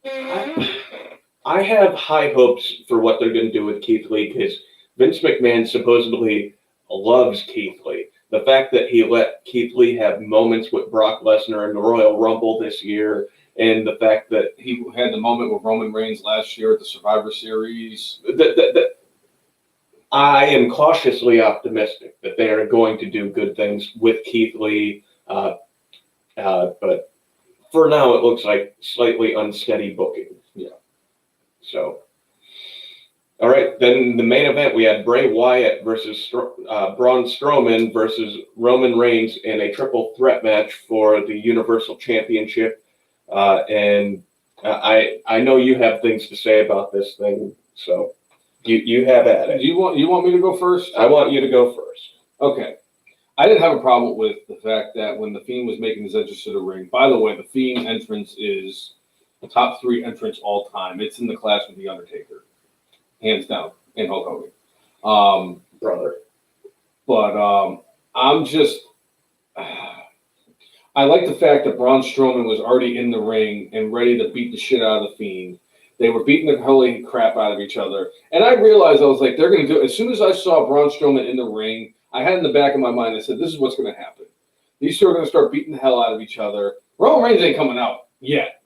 I have high hopes for what they're going to do with Keith Lee because Vince McMahon supposedly loves Keith Lee. The fact that he let Keith Lee have moments with Brock Lesnar in the Royal Rumble this year and the fact that He had the moment with Roman Reigns last year at the Survivor Series. I am cautiously optimistic that they are going to do good things with Keith Lee, but for now it looks like slightly unsteady booking. Yeah. So, all right, then the main event, we had Bray Wyatt versus Braun Strowman versus Roman Reigns in a triple threat match for the Universal Championship. And I know you have things to say about this thing, so you have at it. You want me to go first? I want you to go first. Okay. I didn't have a problem with the fact that when The Fiend was making his entrance to the ring, by the way, The Fiend entrance is the top 3 entrance all time. It's in the class with The Undertaker, hands down, and Hulk Hogan. Brother. But I'm just... I like the fact that Braun Strowman was already in the ring and ready to beat the shit out of The Fiend. They were beating the holy crap out of each other. And I realized, I was like, they're going to do it. As soon as I saw Braun Strowman in the ring, I had in the back of my mind, I said, this is what's going to happen. These two are going to start beating the hell out of each other. Roman Reigns ain't coming out yet.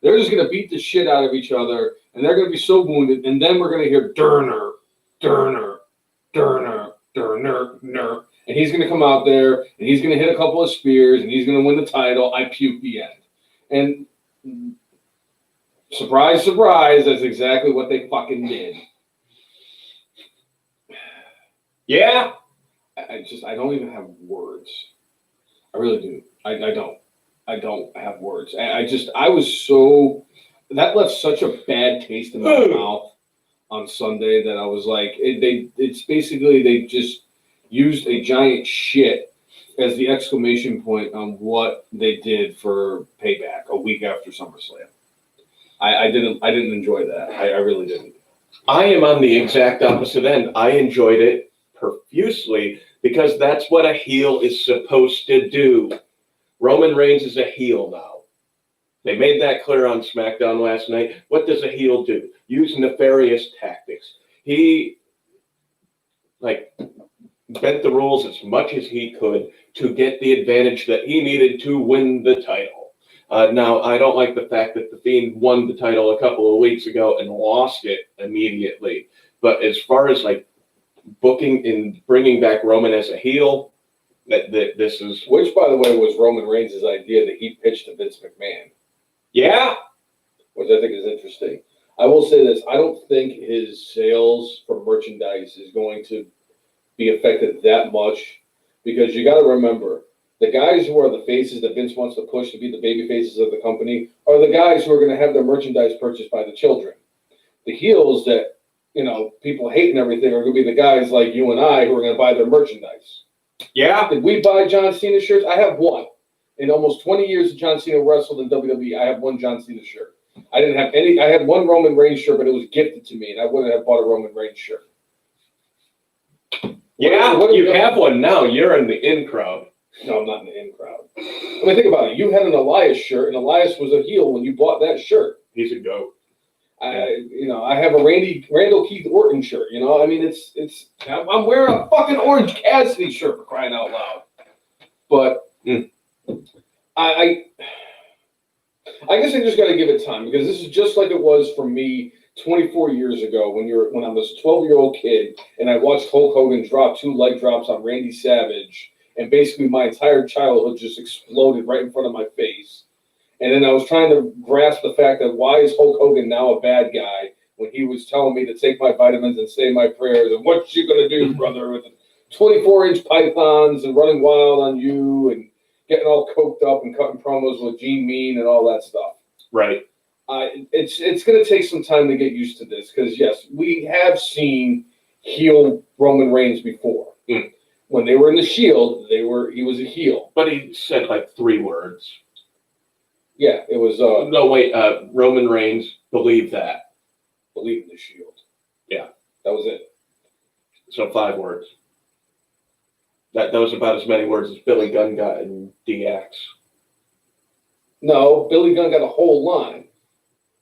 They're just going to beat the shit out of each other, and they're going to be so wounded. And then we're going to hear Durner, Durner, Durner, Durner, Durner. And he's going to come out there, and he's going to hit a couple of spears, and he's going to win the title. I puke the end. And surprise, surprise, that's exactly what they fucking did. Yeah. I don't even have words. I really do. I don't have words. I was so, that left such a bad taste in my mouth on Sunday that I was like, it's basically, they just used a giant shit as the exclamation point on what they did for Payback a week after SummerSlam. I didn't enjoy that. I really didn't. I am on the exact opposite end. I enjoyed it profusely because that's what a heel is supposed to do. Roman Reigns is a heel now. They made that clear on SmackDown last night. What does a heel do? Use nefarious tactics. He bent the rules as much as he could to get the advantage that he needed to win the title. Now, I don't like the fact that The Fiend won the title a couple of weeks ago and lost it immediately. But as far as booking and bringing back Roman as a heel, this is... Which, by the way, was Roman Reigns' idea that he pitched to Vince McMahon. Yeah. Which I think is interesting. I will say this. I don't think his sales for merchandise is going to be affected that much because you got to remember, the guys who are the faces that Vince wants to push to be the baby faces of the company are the guys who are going to have their merchandise purchased by the children. The heels that, people hate and everything are going to be the guys like you and I who are going to buy their merchandise. Yeah. Did we buy John Cena shirts? I have one. In almost 20 years that John Cena wrestled in WWE, I have one John Cena shirt. I didn't have any. I had one Roman Reigns shirt, but it was gifted to me, and I wouldn't have bought a Roman Reigns shirt. Yeah, you have one now. You're in the in crowd. No, I'm not in the in crowd. I mean, think about it. You had an Elias shirt, and Elias was a heel when you bought that shirt. He's a goat. I have a Randall Keith Orton shirt. I mean, I'm wearing a fucking Orange Cassidy shirt for crying out loud. But I guess I just got to give it time because this is just like it was for me 24 years ago when I was a 12-year-old kid and I watched Hulk Hogan drop 2 leg drops on Randy Savage, and basically my entire childhood just exploded right in front of my face. And then I was trying to grasp the fact that why is Hulk Hogan now a bad guy when he was telling me to take my vitamins and say my prayers and what you gonna do, brother, with the 24-inch pythons and running wild on you and getting all coked up and cutting promos with Gene Mean and all that stuff. Right. It's going to take some time to get used to this because, yes, we have seen heel Roman Reigns before. When they were in the Shield, he was a heel. But he said 3 words. Yeah, it was... no, wait, Roman Reigns, believe that. Believe in the Shield. Yeah. That was it. So 5 words. That was about as many words as Billy Gunn got in DX. No, Billy Gunn got a whole line.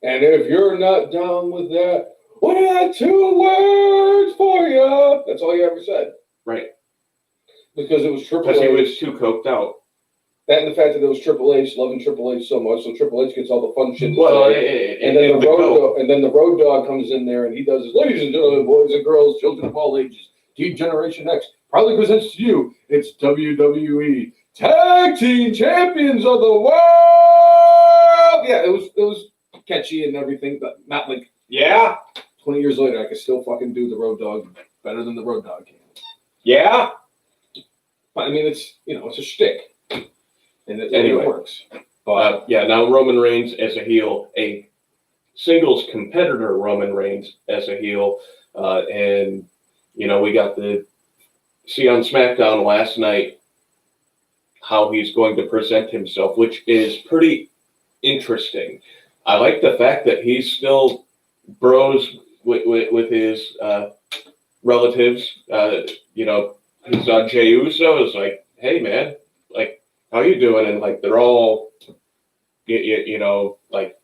And if you're not down with that, we got 2 words for you. That's all he ever said. Right. Because it was Triple H. Because he was too coked out. That and the fact that it was Triple H, loving Triple H so much, so Triple H gets all the fun shit to Well, say. And then the road dog comes in there and he does his, ladies and gentlemen, boys and girls, children of all ages, Team Generation X proudly presents to you, it's WWE Tag Team Champions of the World. Yeah, it was catchy and everything, but not like 20 years later, I can still fucking do the road dog better than the road dog can. Yeah. But I mean, it's a shtick. And it works. But now Roman Reigns as a heel, a singles competitor Roman Reigns as a heel. And, we got to see on SmackDown last night how he's going to present himself, which is pretty interesting. I like the fact that he's still bros with his relatives. He's on Jey Uso. It's like, hey, man, like, how you doing? And like they're all, like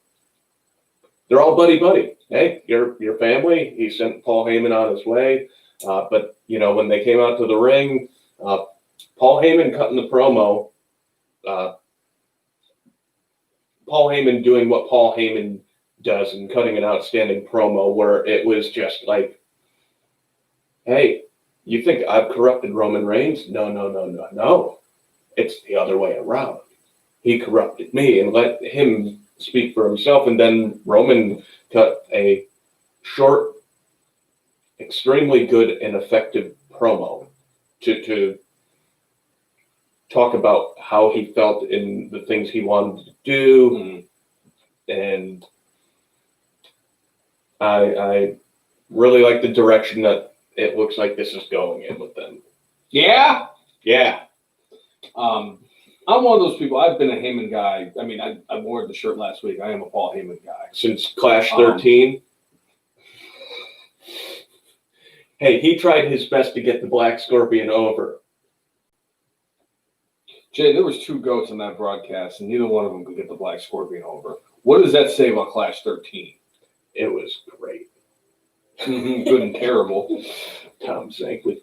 they're all buddy. Hey, your family. He sent Paul Heyman on his way, but when they came out to the ring, Paul Heyman cutting the promo. Paul Heyman doing what Paul Heyman does and cutting an outstanding promo where it was just like, hey, you think I've corrupted Roman Reigns? No. It's the other way around. He corrupted me, and let him speak for himself. And then Roman cut a short, extremely good and effective promo to talk about how he felt in the things he wanted to do. And I really like the direction that it looks like this is going in with them. Yeah? Yeah. I'm one of those people. I've been a Heyman guy. I mean, I wore the shirt last week. I am a Paul Heyman guy. Since Clash 13. Hey, he tried his best to get the Black Scorpion over. Jay, there was 2 goats on that broadcast, and neither one of them could get the Black Scorpion over. What does that say about Clash 13? It was great. Good and terrible. Tom Zink with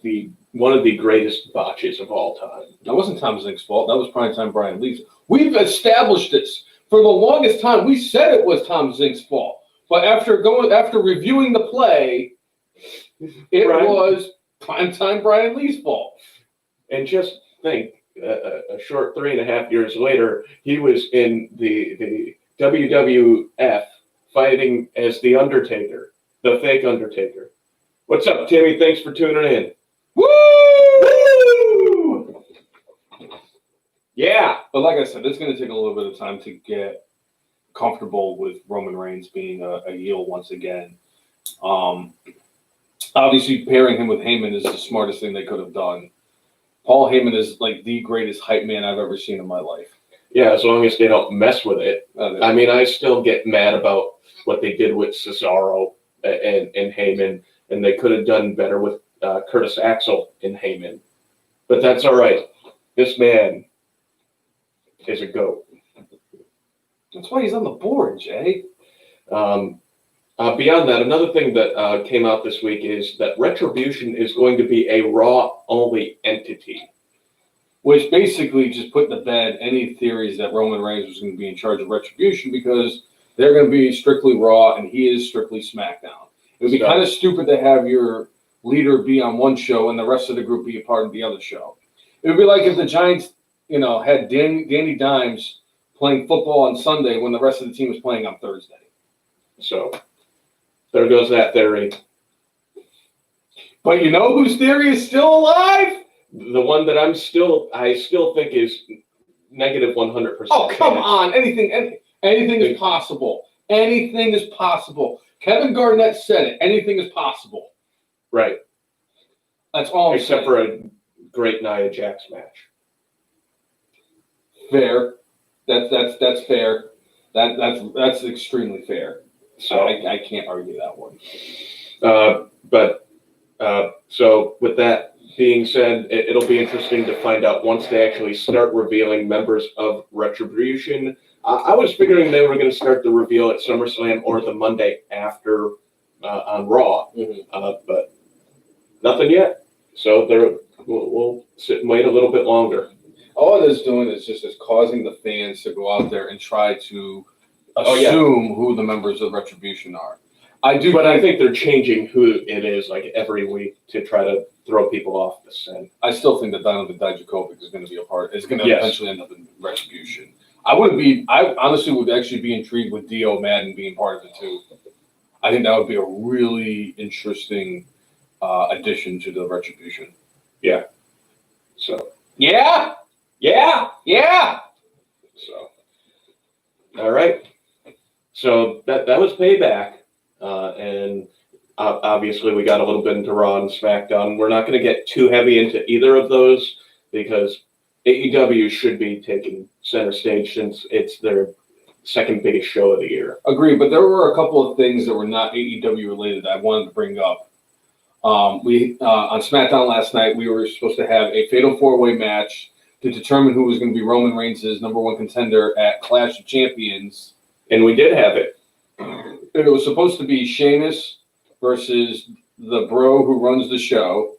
one of the greatest botches of all time. That wasn't Tom Zink's fault. That was primetime Brian Lee's. We've established this for the longest time. We said it was Tom Zink's fault, but after reviewing the play, it was primetime Brian Lee's fault. And just think, a short 3.5 years later, he was in the WWF fighting as the Undertaker, the fake Undertaker. What's up, Timmy? Thanks for tuning in. Woo! Yeah. But like I said, it's going to take a little bit of time to get comfortable with Roman Reigns being a heel once again. Obviously, pairing him with Heyman is the smartest thing they could have done. Paul Heyman is like the greatest hype man I've ever seen in my life. Yeah, as long as they don't mess with it. I mean, I still get mad about what they did with Cesaro and Heyman. And they could have done better with Curtis Axel and Heyman. But that's all right. This man is a GOAT. That's why he's on the board, Jay. Beyond that, another thing that came out this week is that Retribution is going to be a Raw-only entity. Which basically just put to bed any theories that Roman Reigns was going to be in charge of Retribution because they're going to be strictly Raw and he is strictly SmackDown. It would be kind of stupid to have your leader be on one show and the rest of the group be a part of the other show. It would be like if the Giants, had Danny Dimes playing football on Sunday when the rest of the team was playing on Thursday. So there goes that theory. But you know whose theory is still alive? The one that I still think is negative 100%. Oh, come on. Anything is possible. Anything is possible. Kevin Garnett said it. Anything is possible. Right. That's all I'm Except saying. for a great Nia Jax match. Fair. That's fair. That's extremely fair. So I can't argue that one. So with that being said, it'll be interesting to find out once they actually start revealing members of Retribution. I was figuring they were going to start the reveal at SummerSlam or the Monday after on Raw, but nothing yet. So we'll sit and wait a little bit longer. all it is doing is just causing the fans to go out there and try to Oh, yeah. assume who the members of Retribution are. I think they're changing who it is like every week to try to throw people off the scent. I still think that Donovan Dijakovic is going to be a part. It's going to Yes. eventually end up in Retribution. I honestly would actually be intrigued with Dio Madden being part of it too. I think that would be a really interesting addition to the Retribution. Yeah. So. Yeah. So. All right. So that was Payback, and obviously we got a little bit into Raw and SmackDown. We're not going to get too heavy into either of those because AEW should be taking center stage since it's their second biggest show of the year. Agreed, but there were a couple of things that were not AEW related that I wanted to bring up. On SmackDown last night, we were supposed to have a fatal four-way match to determine who was going to be Roman Reigns' number one contender at Clash of Champions. And we did have it. And it was supposed to be Sheamus versus the bro who runs the show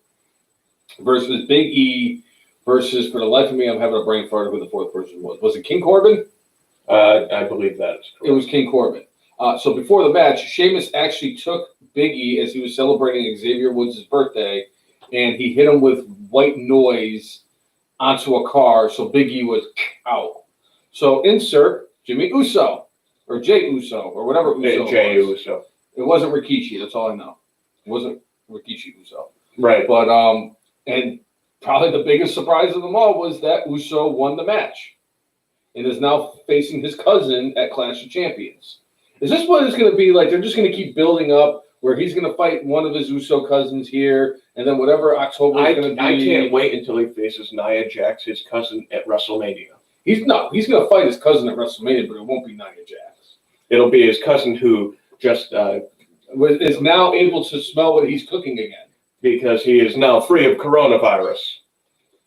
versus Big E versus, for the life of me, I'm having a brain fart of who the fourth person was. Was it King Corbin? I believe that is correct. It was King Corbin. So before the match, Sheamus actually took Big E as he was celebrating Xavier Woods' birthday, and he hit him with white noise onto a car, so Big E was out. So insert Jimmy Uso, or Jay Uso, or whatever Uso Jay was. Uso. It wasn't Rikishi, that's all I know. It wasn't Rikishi Uso. Right. But, and probably the biggest surprise of them all was that Uso won the match and is now facing his cousin at Clash of Champions. Is this what it's going to be like? They're just going to keep building up where he's going to fight one of his Uso cousins here, and then whatever October is going to be. I can't wait until he faces Nia Jax, his cousin, at WrestleMania. He's going to fight his cousin at WrestleMania, but it won't be Nia Jax. It'll be his cousin who just is now able to smell what he's cooking again. Because he is now free of coronavirus.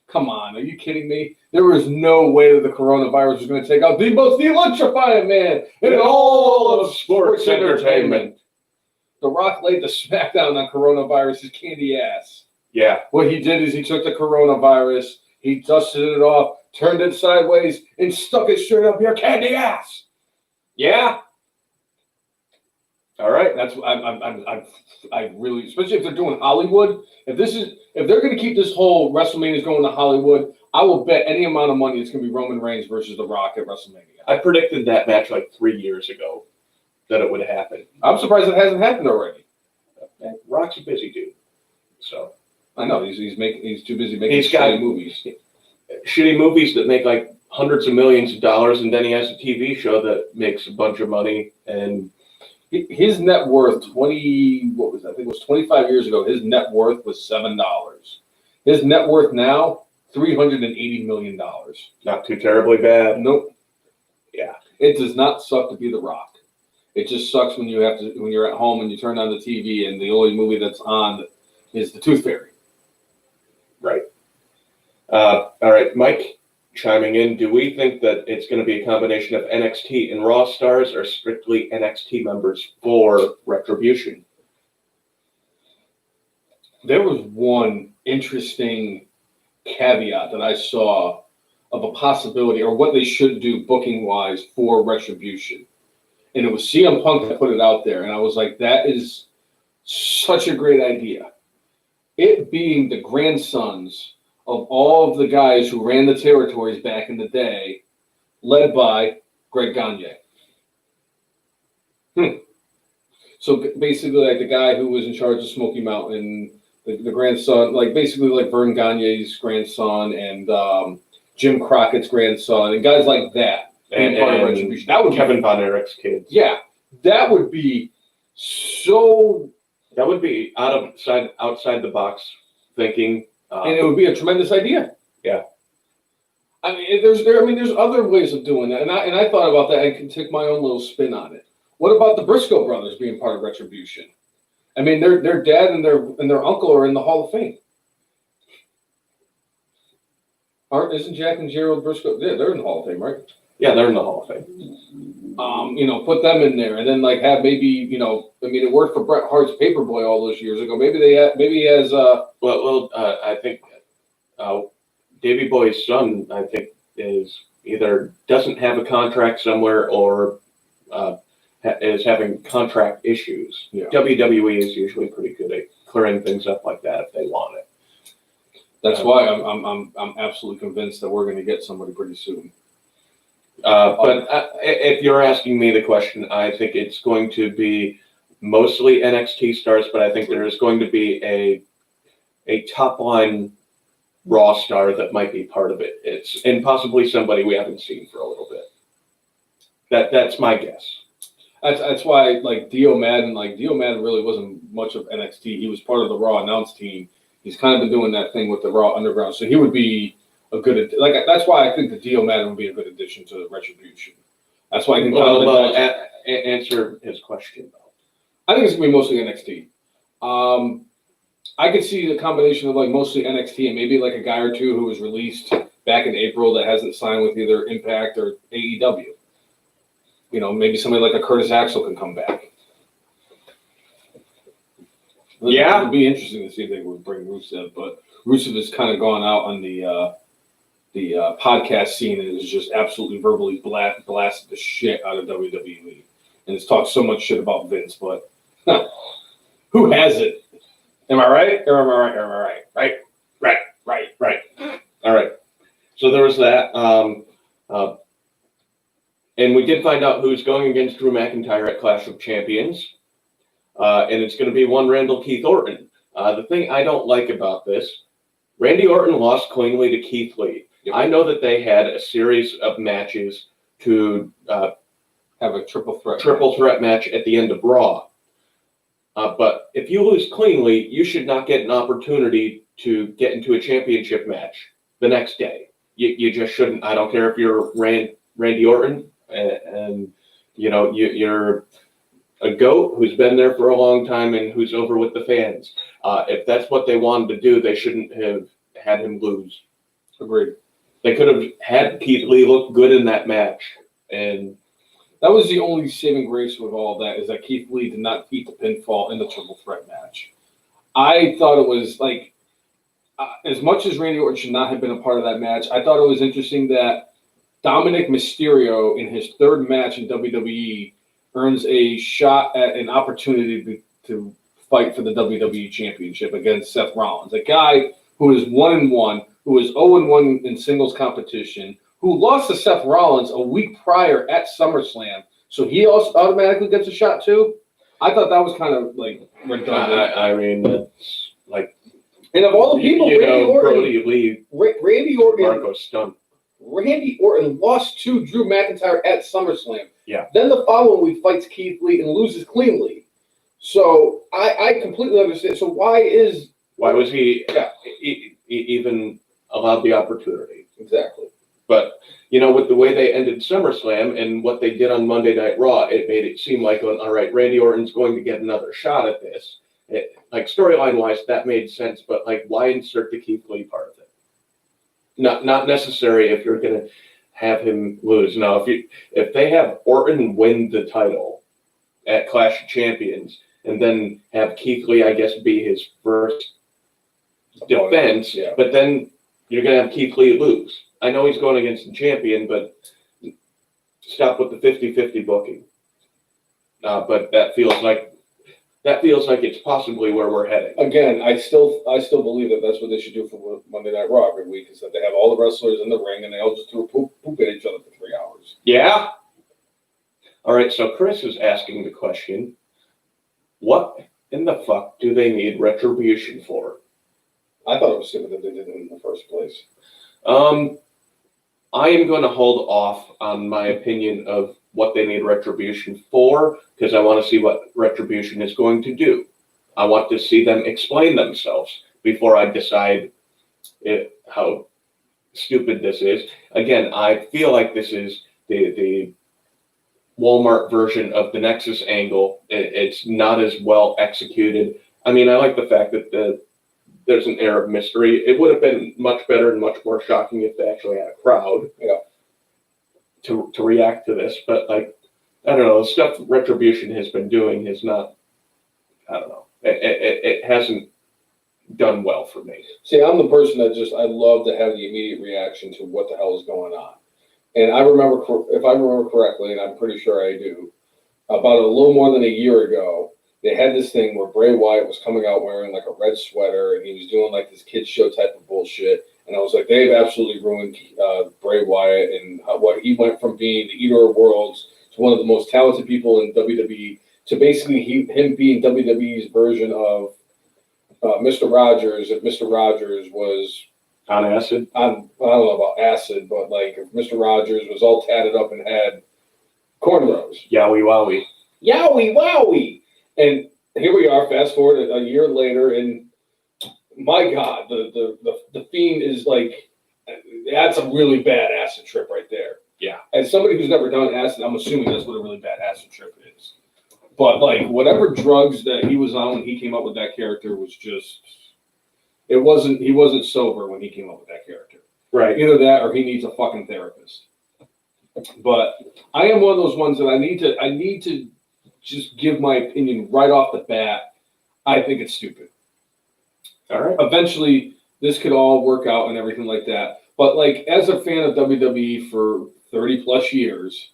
Come on, are you kidding me? There was no way that the coronavirus was going to take out the most electrifying man in all of sports entertainment. The Rock laid the smackdown on coronavirus's candy ass. Yeah. What he did is he took the coronavirus, he dusted it off, turned it sideways, and stuck it straight up your candy ass. Yeah. All right. That's I really, especially if they're doing Hollywood. If they're going to keep this whole WrestleMania going to Hollywood, I will bet any amount of money it's going to be Roman Reigns versus The Rock at WrestleMania. I predicted that match like 3 years ago that it would happen. I'm surprised it hasn't happened already. Rock's a busy dude, so I know he's too busy making shitty movies. Shitty movies that make like hundreds of millions of dollars, and then he has a TV show that makes a bunch of money. And his net worth 25 years ago, his net worth was $7. His net worth now $380 million. Not too terribly bad. Nope. Yeah. It does not suck to be The Rock. It just sucks when you're at home and you turn on the TV and the only movie that's on is The Tooth Fairy. Right. All right, Mike, chiming in. Do we think that it's going to be a combination of NXT and Raw stars, or strictly NXT members for Retribution? There was one interesting caveat that I saw of a possibility, or what they should do booking-wise for Retribution. And it was CM Punk that put it out there. And I was like, that is such a great idea. It being the grandsons of all of the guys who ran the territories back in the day, led by Greg Gagne. So basically, like the guy who was in charge of Smoky Mountain, the grandson, like basically like Vern Gagne's grandson and Jim Crockett's grandson, and guys like that. And part of Retribution. That would Kevin Von Erich's kids. Yeah, that would be so. That would be outside the box thinking, and it would be a tremendous idea. Yeah. I mean, there's other ways of doing that, and I thought about that. I can take my own little spin on it. What about the Briscoe brothers being part of Retribution? I mean, their dad and their uncle are in the Hall of Fame. Isn't Jack and Gerald Briscoe? Yeah, they're in the Hall of Fame, right? Yeah, they're in the Hall of Fame. Put them in there, and then like have maybe it worked for Bret Hart's Paperboy all those years ago. Maybe he has. I think Davey Boy's son, I think, is either doesn't have a contract somewhere or is having contract issues. Yeah. WWE is usually pretty good at clearing things up like that if they want it. That's why I'm absolutely convinced that we're going to get somebody pretty soon. But if you're asking me the question, I think it's going to be mostly NXT stars, but I think there is going to be a top line Raw star that might be part of it. And possibly somebody we haven't seen for a little bit. That's my guess. That's why like Dio Madden really wasn't much of NXT. He was part of the Raw announce team. He's kind of been doing that thing with the Raw Underground, so he would be a good that's why I think the Dio Madden would be a good addition to Retribution. That's why I think. Answer his question though. I think it's gonna be mostly NXT. I could see the combination of like mostly NXT and maybe like a guy or two who was released back in April that hasn't signed with either Impact or AEW. You know, maybe somebody like a Curtis Axel can come back. Yeah, it'd be interesting to see if they would bring Rusev, but Rusev has kind of gone out on the podcast scene and is just absolutely verbally blasted the shit out of WWE, and has talked so much shit about Vince. But who has it? Am I right? Or am I right? Or am I right? Right. All right. So there was that. And we did find out who's going against Drew McIntyre at Clash of Champions. And it's going to be one Randall Keith Orton. The thing I don't like about this, Randy Orton lost cleanly to Keith Lee. Yep. I know that they had a series of matches to have a triple threat match at the end of Raw. But if you lose cleanly, you should not get an opportunity to get into a championship match the next day. You just shouldn't. I don't care if you're Randy Orton and you know you're a GOAT who's been there for a long time and who's over with the fans. If that's what they wanted to do, they shouldn't have had him lose. Agreed. They could have had Keith Lee look good in that match, and that was the only saving grace with all that is that Keith Lee did not eat the pinfall in the triple threat match. I thought it was like, as much as Randy Orton should not have been a part of that match, I thought it was interesting that Dominic Mysterio in his third match in WWE earns a shot at an opportunity to fight for the WWE Championship against Seth Rollins, a guy who is 1-1, who is 0-1 in singles competition, who lost to Seth Rollins a week prior at SummerSlam. So he also automatically gets a shot too? I thought that was kind of like redundant. I mean, it's like... And of all the people, Randy Orton, Marco Stunt. Randy Orton lost to Drew McIntyre at SummerSlam. Yeah. Then the following week fights Keith Lee and loses cleanly. So I completely understand. So why was he even allowed the opportunity? Exactly. But, you know, with the way they ended SummerSlam and what they did on Monday Night Raw, it made it seem like, all right, Randy Orton's going to get another shot at this. Like, storyline-wise, that made sense, but, like, why insert the Keith Lee part of it? Not necessary if you're going to have him lose. Now, if they have Orton win the title at Clash of Champions and then have Keith Lee, I guess, be his first defense, but then you're going to have Keith Lee lose. I know he's going against the champion, but stop with the 50-50 booking. But that feels like it's possibly where we're heading. Again, I still believe that that's what they should do for Monday Night Raw every week, is that they have all the wrestlers in the ring and they all just throw poop at each other for 3 hours. Yeah. All right, so Chris is asking the question, what in the fuck do they need Retribution for? I thought it was stupid that they did it in the first place. I am going to hold off on my opinion of what they need Retribution for, because I want to see what Retribution is going to do. I want to see them explain themselves before I decide how stupid this is. Again, I feel like this is the Walmart version of the Nexus angle. It's not as well executed. I mean, I like the fact that there's an air of mystery. It would have been much better and much more shocking if they actually had a crowd to react to this. But, like, I don't know, the stuff Retribution has been doing is not, I don't know, it hasn't done well for me. See, I'm the person that I love to have the immediate reaction to what the hell is going on. And I remember, if I remember correctly, and I'm pretty sure I do, about a little more than a year ago, they had this thing where Bray Wyatt was coming out wearing like a red sweater, and he was doing like this kids show type of bullshit. And I was like, they've absolutely ruined Bray Wyatt and what he went from being the eater of worlds to one of the most talented people in WWE to basically him being WWE's version of Mr. Rogers. If Mr. Rogers was on acid, I don't know about acid, but like if Mr. Rogers was all tatted up and had cornrows. Yowie wowie. Yowie wowie. And here we are, fast forward a year later, and my God, the Fiend is like, that's a really bad acid trip right there. Yeah. As somebody who's never done acid, I'm assuming that's what a really bad acid trip is. But like whatever drugs that he was on when he came up with that character was just, he wasn't sober when he came up with that character. Right. Either that or he needs a fucking therapist. But I am one of those ones that I need to just give my opinion right off the bat. I think it's stupid. All right. Eventually, this could all work out and everything like that. But like, as a fan of WWE for 30 plus years,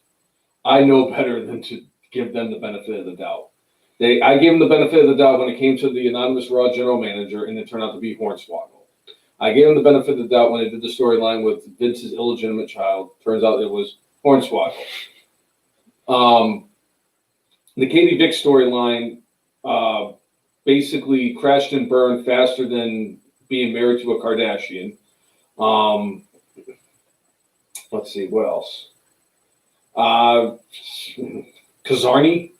I know better than to give them the benefit of the doubt. I gave them the benefit of the doubt when it came to the anonymous Raw general manager, and it turned out to be Hornswoggle. I gave them the benefit of the doubt when they did the storyline with Vince's illegitimate child. Turns out it was Hornswoggle. The Katie Vick storyline basically crashed and burned faster than being married to a Kardashian. Let's see, what else? Kazarni.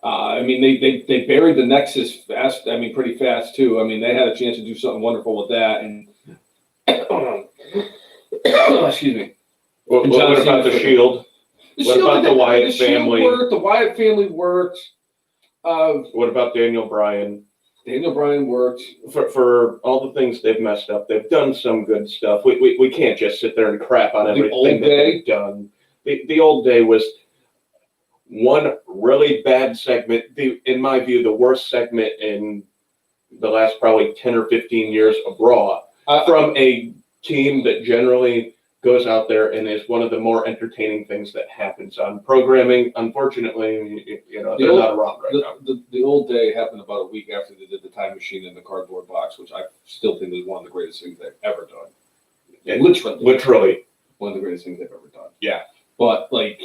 I mean, they buried the Nexus fast. I mean, pretty fast too. I mean, they had a chance to do something wonderful with that. And excuse me. What about the Shield? What about the Wyatt family? The Wyatt family worked. What about Daniel Bryan? Daniel Bryan worked. For all the things they've messed up, they've done some good stuff. We can't just sit there and crap on everything that they've done. The old day was one really bad segment. In my view, the worst segment in the last probably 10 or 15 years of Raw from a team that generally goes out there and is one of the more entertaining things that happens on programming. Unfortunately, they're not around right now. The old day happened about a week after they did the Time Machine in the cardboard box, which I still think is one of the greatest things they've ever done. Yeah, literally one of the greatest things they've ever done. Yeah. But like,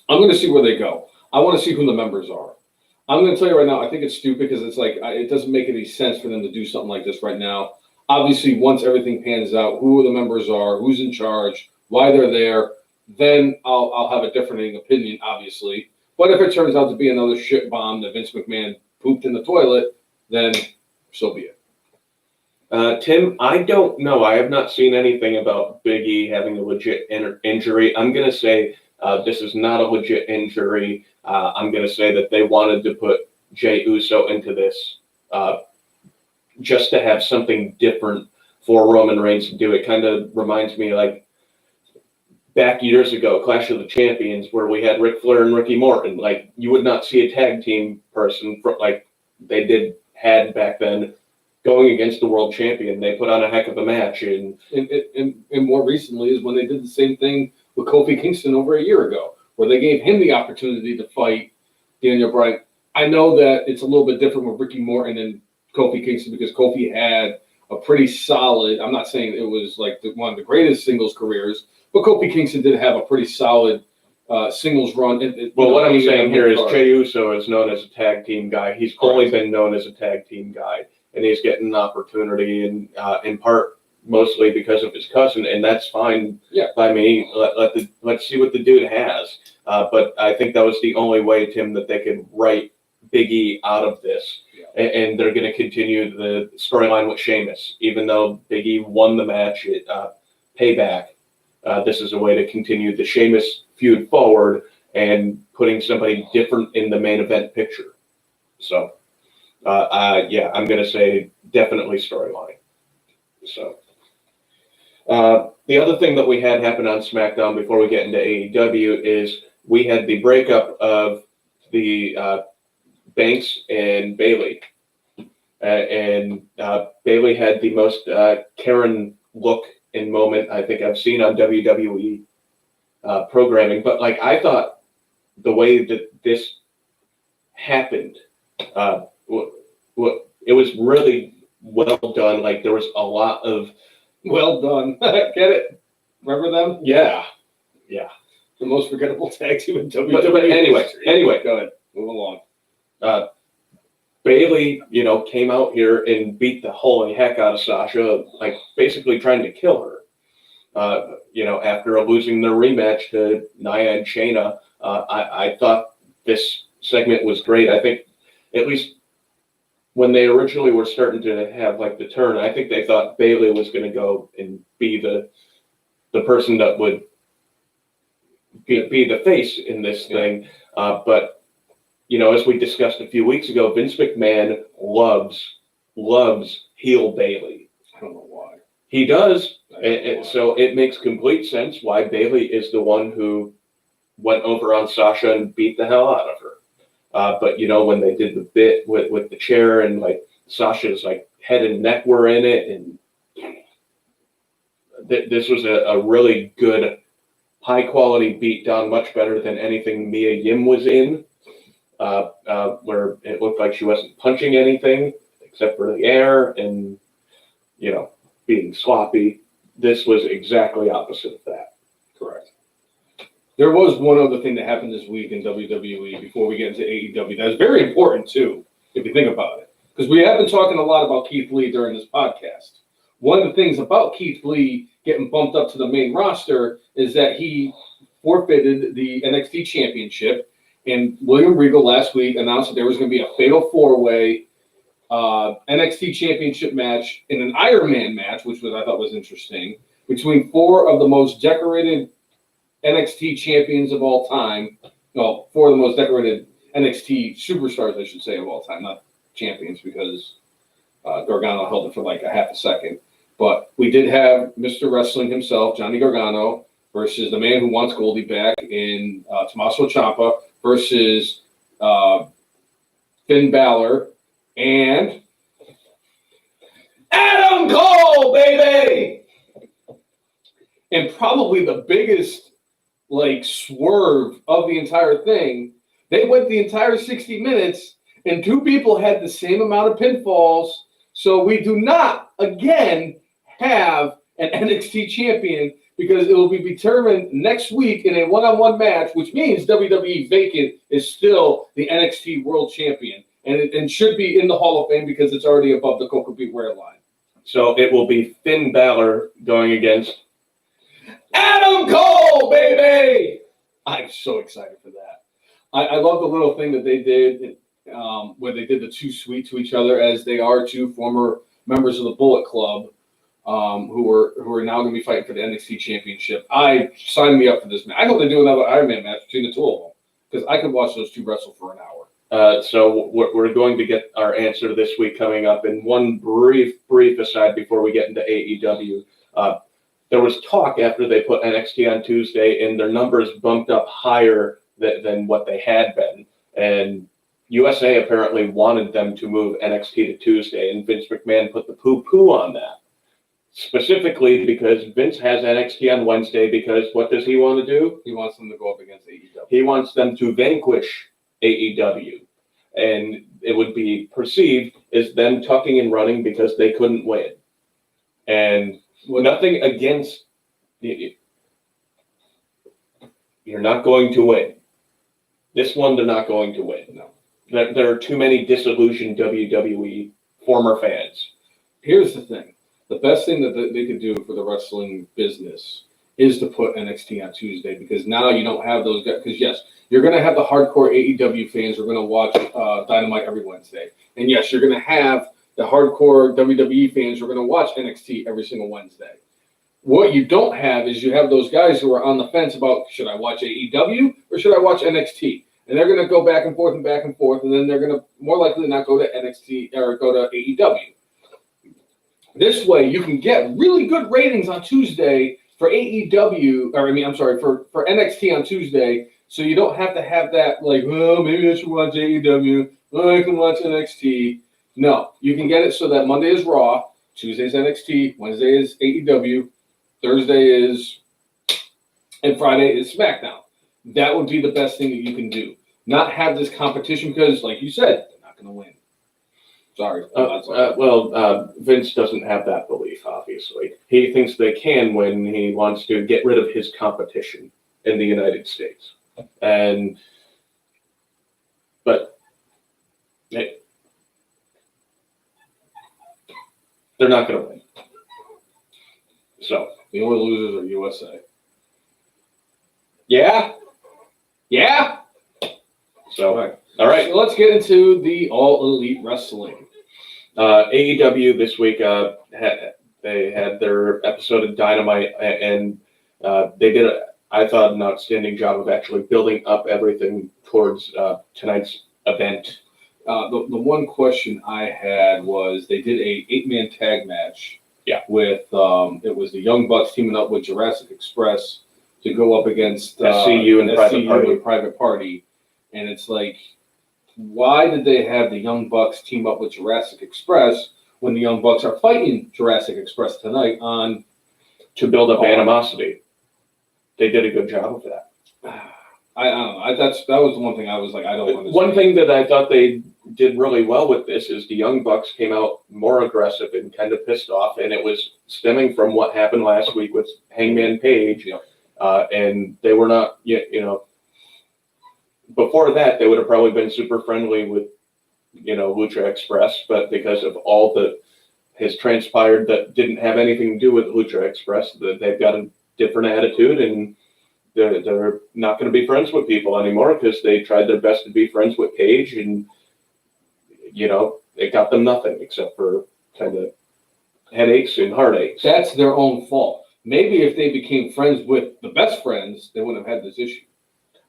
I'm going to see where they go. I want to see who the members are. I'm going to tell you right now, I think it's stupid because it's like, it doesn't make any sense for them to do something like this right now. Obviously, once everything pans out, who the members are, who's in charge, why they're there, then I'll have a differing opinion, obviously. But if it turns out to be another shit bomb that Vince McMahon pooped in the toilet, then so be it. Tim, I don't know. I have not seen anything about Big E having a legit injury. I'm going to say this is not a legit injury. I'm going to say that they wanted to put Jey Uso into this just to have something different for Roman Reigns to do. It kind of reminds me like back years ago, Clash of the Champions, where we had Ric Flair and Ricky Morton. Like, you would not see a tag team person like they had back then going against the world champion. They put on a heck of a match. And more recently is when they did the same thing with Kofi Kingston over a year ago, where they gave him the opportunity to fight Daniel Bryan. I know that it's a little bit different with Ricky Morton and Kofi Kingston because Kofi had a pretty solid, I'm not saying it was like one of the greatest singles careers, but Kofi Kingston did have a pretty solid singles run. What I'm saying here is Jey Uso is known as a tag team guy. He's only been known as a tag team guy, and he's getting an opportunity, and in part mostly because of his cousin, and that's fine by me. Let's see what the dude has. But I think that was the only way, Tim, that they could write Big E out of this. And they're going to continue the storyline with Sheamus. Even though Big E won the match at Payback, this is a way to continue the Sheamus feud forward and putting somebody different in the main event picture. So, I'm going to say definitely storyline. So, the other thing that we had happen on SmackDown before we get into AEW is we had the breakup of the Banks and Baley. and Baley had the most Karen look and moment I think I've seen on WWE programming. But like I thought, the way that this happened, it was really well done. Like there was a lot of well done. Get it? Remember them? Yeah. The most forgettable tag team in WWE. But anyway, go ahead. Move along. Baley, came out here and beat the holy heck out of Sasha, like basically trying to kill her. After losing their rematch to Nia and Shayna, I thought this segment was great. I think at least when they originally were starting to have like the turn, I think they thought Baley was going to go and be the person that would be the face in this thing. But as we discussed a few weeks ago, Vince McMahon loves heel Baley. I don't know why. He does. So it makes complete sense why Baley is the one who went over on Sasha and beat the hell out of her. But when they did the bit with the chair and like Sasha's like head and neck were in it, and this was a really good, high quality beat down, much better than anything Mia Yim was in, where it looked like she wasn't punching anything except for the air and being sloppy. This was exactly opposite of that. Correct. There was one other thing that happened this week in WWE before we get into AEW that's very important too, if you think about it. Because we have been talking a lot about Keith Lee during this podcast. One of the things about Keith Lee getting bumped up to the main roster is that he forfeited the NXT Championship, and William Regal last week announced that there was going to be a fatal four-way NXT Championship match in an Iron Man match, which I thought was interesting, between four of the most decorated NXT champions of all time. Well, four of the most decorated NXT superstars, I should say, of all time, not champions, because Gargano held it for like a half a second. But we did have Mr. Wrestling himself, Johnny Gargano, versus the man who wants Goldie back in Tommaso Ciampa, versus Finn Balor and Adam Cole, baby! And probably the biggest swerve of the entire thing, they went the entire 60 minutes and two people had the same amount of pinfalls. So we do not, again, have an NXT champion, because it will be determined next week in a one-on-one match, which means WWE Vacant is still the NXT World Champion and should be in the Hall of Fame because it's already above the Coca Beware line. So it will be Finn Balor going against Adam Cole, baby! I'm so excited for that. I love the little thing that they did where they did the too sweet to each other, as they are two former members of the Bullet Club who are now going to be fighting for the NXT Championship. Sign me up for this match. I hope they do another Iron Man match between the two of them, because I could watch those two wrestle for an hour. So we're going to get our answer this week coming up. And one brief aside before we get into AEW. There was talk after they put NXT on Tuesday, and their numbers bumped up higher than what they had been. And USA apparently wanted them to move NXT to Tuesday, and Vince McMahon put the poo-poo on that. Specifically because Vince has NXT on Wednesday, because what does he want to do? He wants them to go up against AEW. He wants them to vanquish AEW. And it would be perceived as them tucking and running because they couldn't win. And nothing against you're not going to win. This one, they're not going to win. No. There are too many disillusioned WWE former fans. Here's the thing. The best thing that they could do for the wrestling business is to put NXT on Tuesday, because now you don't have those guys. Because, yes, you're going to have the hardcore AEW fans who are going to watch Dynamite every Wednesday. And, yes, you're going to have the hardcore WWE fans who are going to watch NXT every single Wednesday. What you don't have is you have those guys who are on the fence about, should I watch AEW or should I watch NXT? And they're going to go back and forth, and then they're going to more likely not go to NXT or go to AEW. This way, you can get really good ratings on Tuesday for AEW, for NXT on Tuesday, so you don't have to have that maybe I should watch AEW, I can watch NXT. No, you can get it so that Monday is Raw, Tuesday is NXT, Wednesday is AEW, Thursday is, and Friday is SmackDown. That would be the best thing that you can do. Not have this competition because, like you said, they're not going to win. Sorry. Vince doesn't have that belief, obviously. He thinks they can win. He wants to get rid of his competition in the United States. But they're not going to win. So the only losers are USA. Yeah. So, all right. So let's get into the All Elite Wrestling. AEW this week, they had their episode of Dynamite, and they did, I thought, an outstanding job of actually building up everything towards tonight's event. The one question I had was they did a 8-man tag match. Yeah. With it was the Young Bucks teaming up with Jurassic Express to go up against SCU and Private Party. And it's like, why did they have the Young Bucks team up with Jurassic Express when the Young Bucks are fighting Jurassic Express tonight to build up animosity? They did a good job of that. I don't know. That was the one thing I was like, I don't understand. One thing that I thought they did really well with this is the Young Bucks came out more aggressive and kind of pissed off, and it was stemming from what happened last week with Hangman Page. Yeah. And they were not, before that, they would have probably been super friendly with, Lucha Express, but because of all that has transpired that didn't have anything to do with Lucha Express, they've got a different attitude, and they're not going to be friends with people anymore because they tried their best to be friends with Page, and, it got them nothing except for kind of headaches and heartaches. That's their own fault. Maybe if they became friends with the best friends, they wouldn't have had this issue.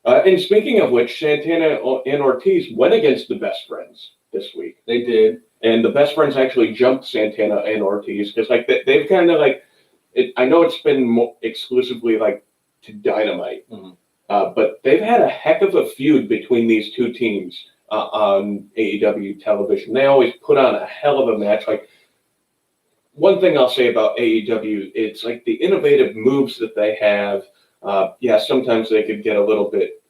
And speaking of which, Santana and Ortiz went against the best friends this week. They did. And the best friends actually jumped Santana and Ortiz because they've kind of I know it's been exclusively to Dynamite, but they've had a heck of a feud between these two teams on AEW television. They always put on a hell of a match. One thing I'll say about AEW, it's the innovative moves that they have. Sometimes they could get a little bit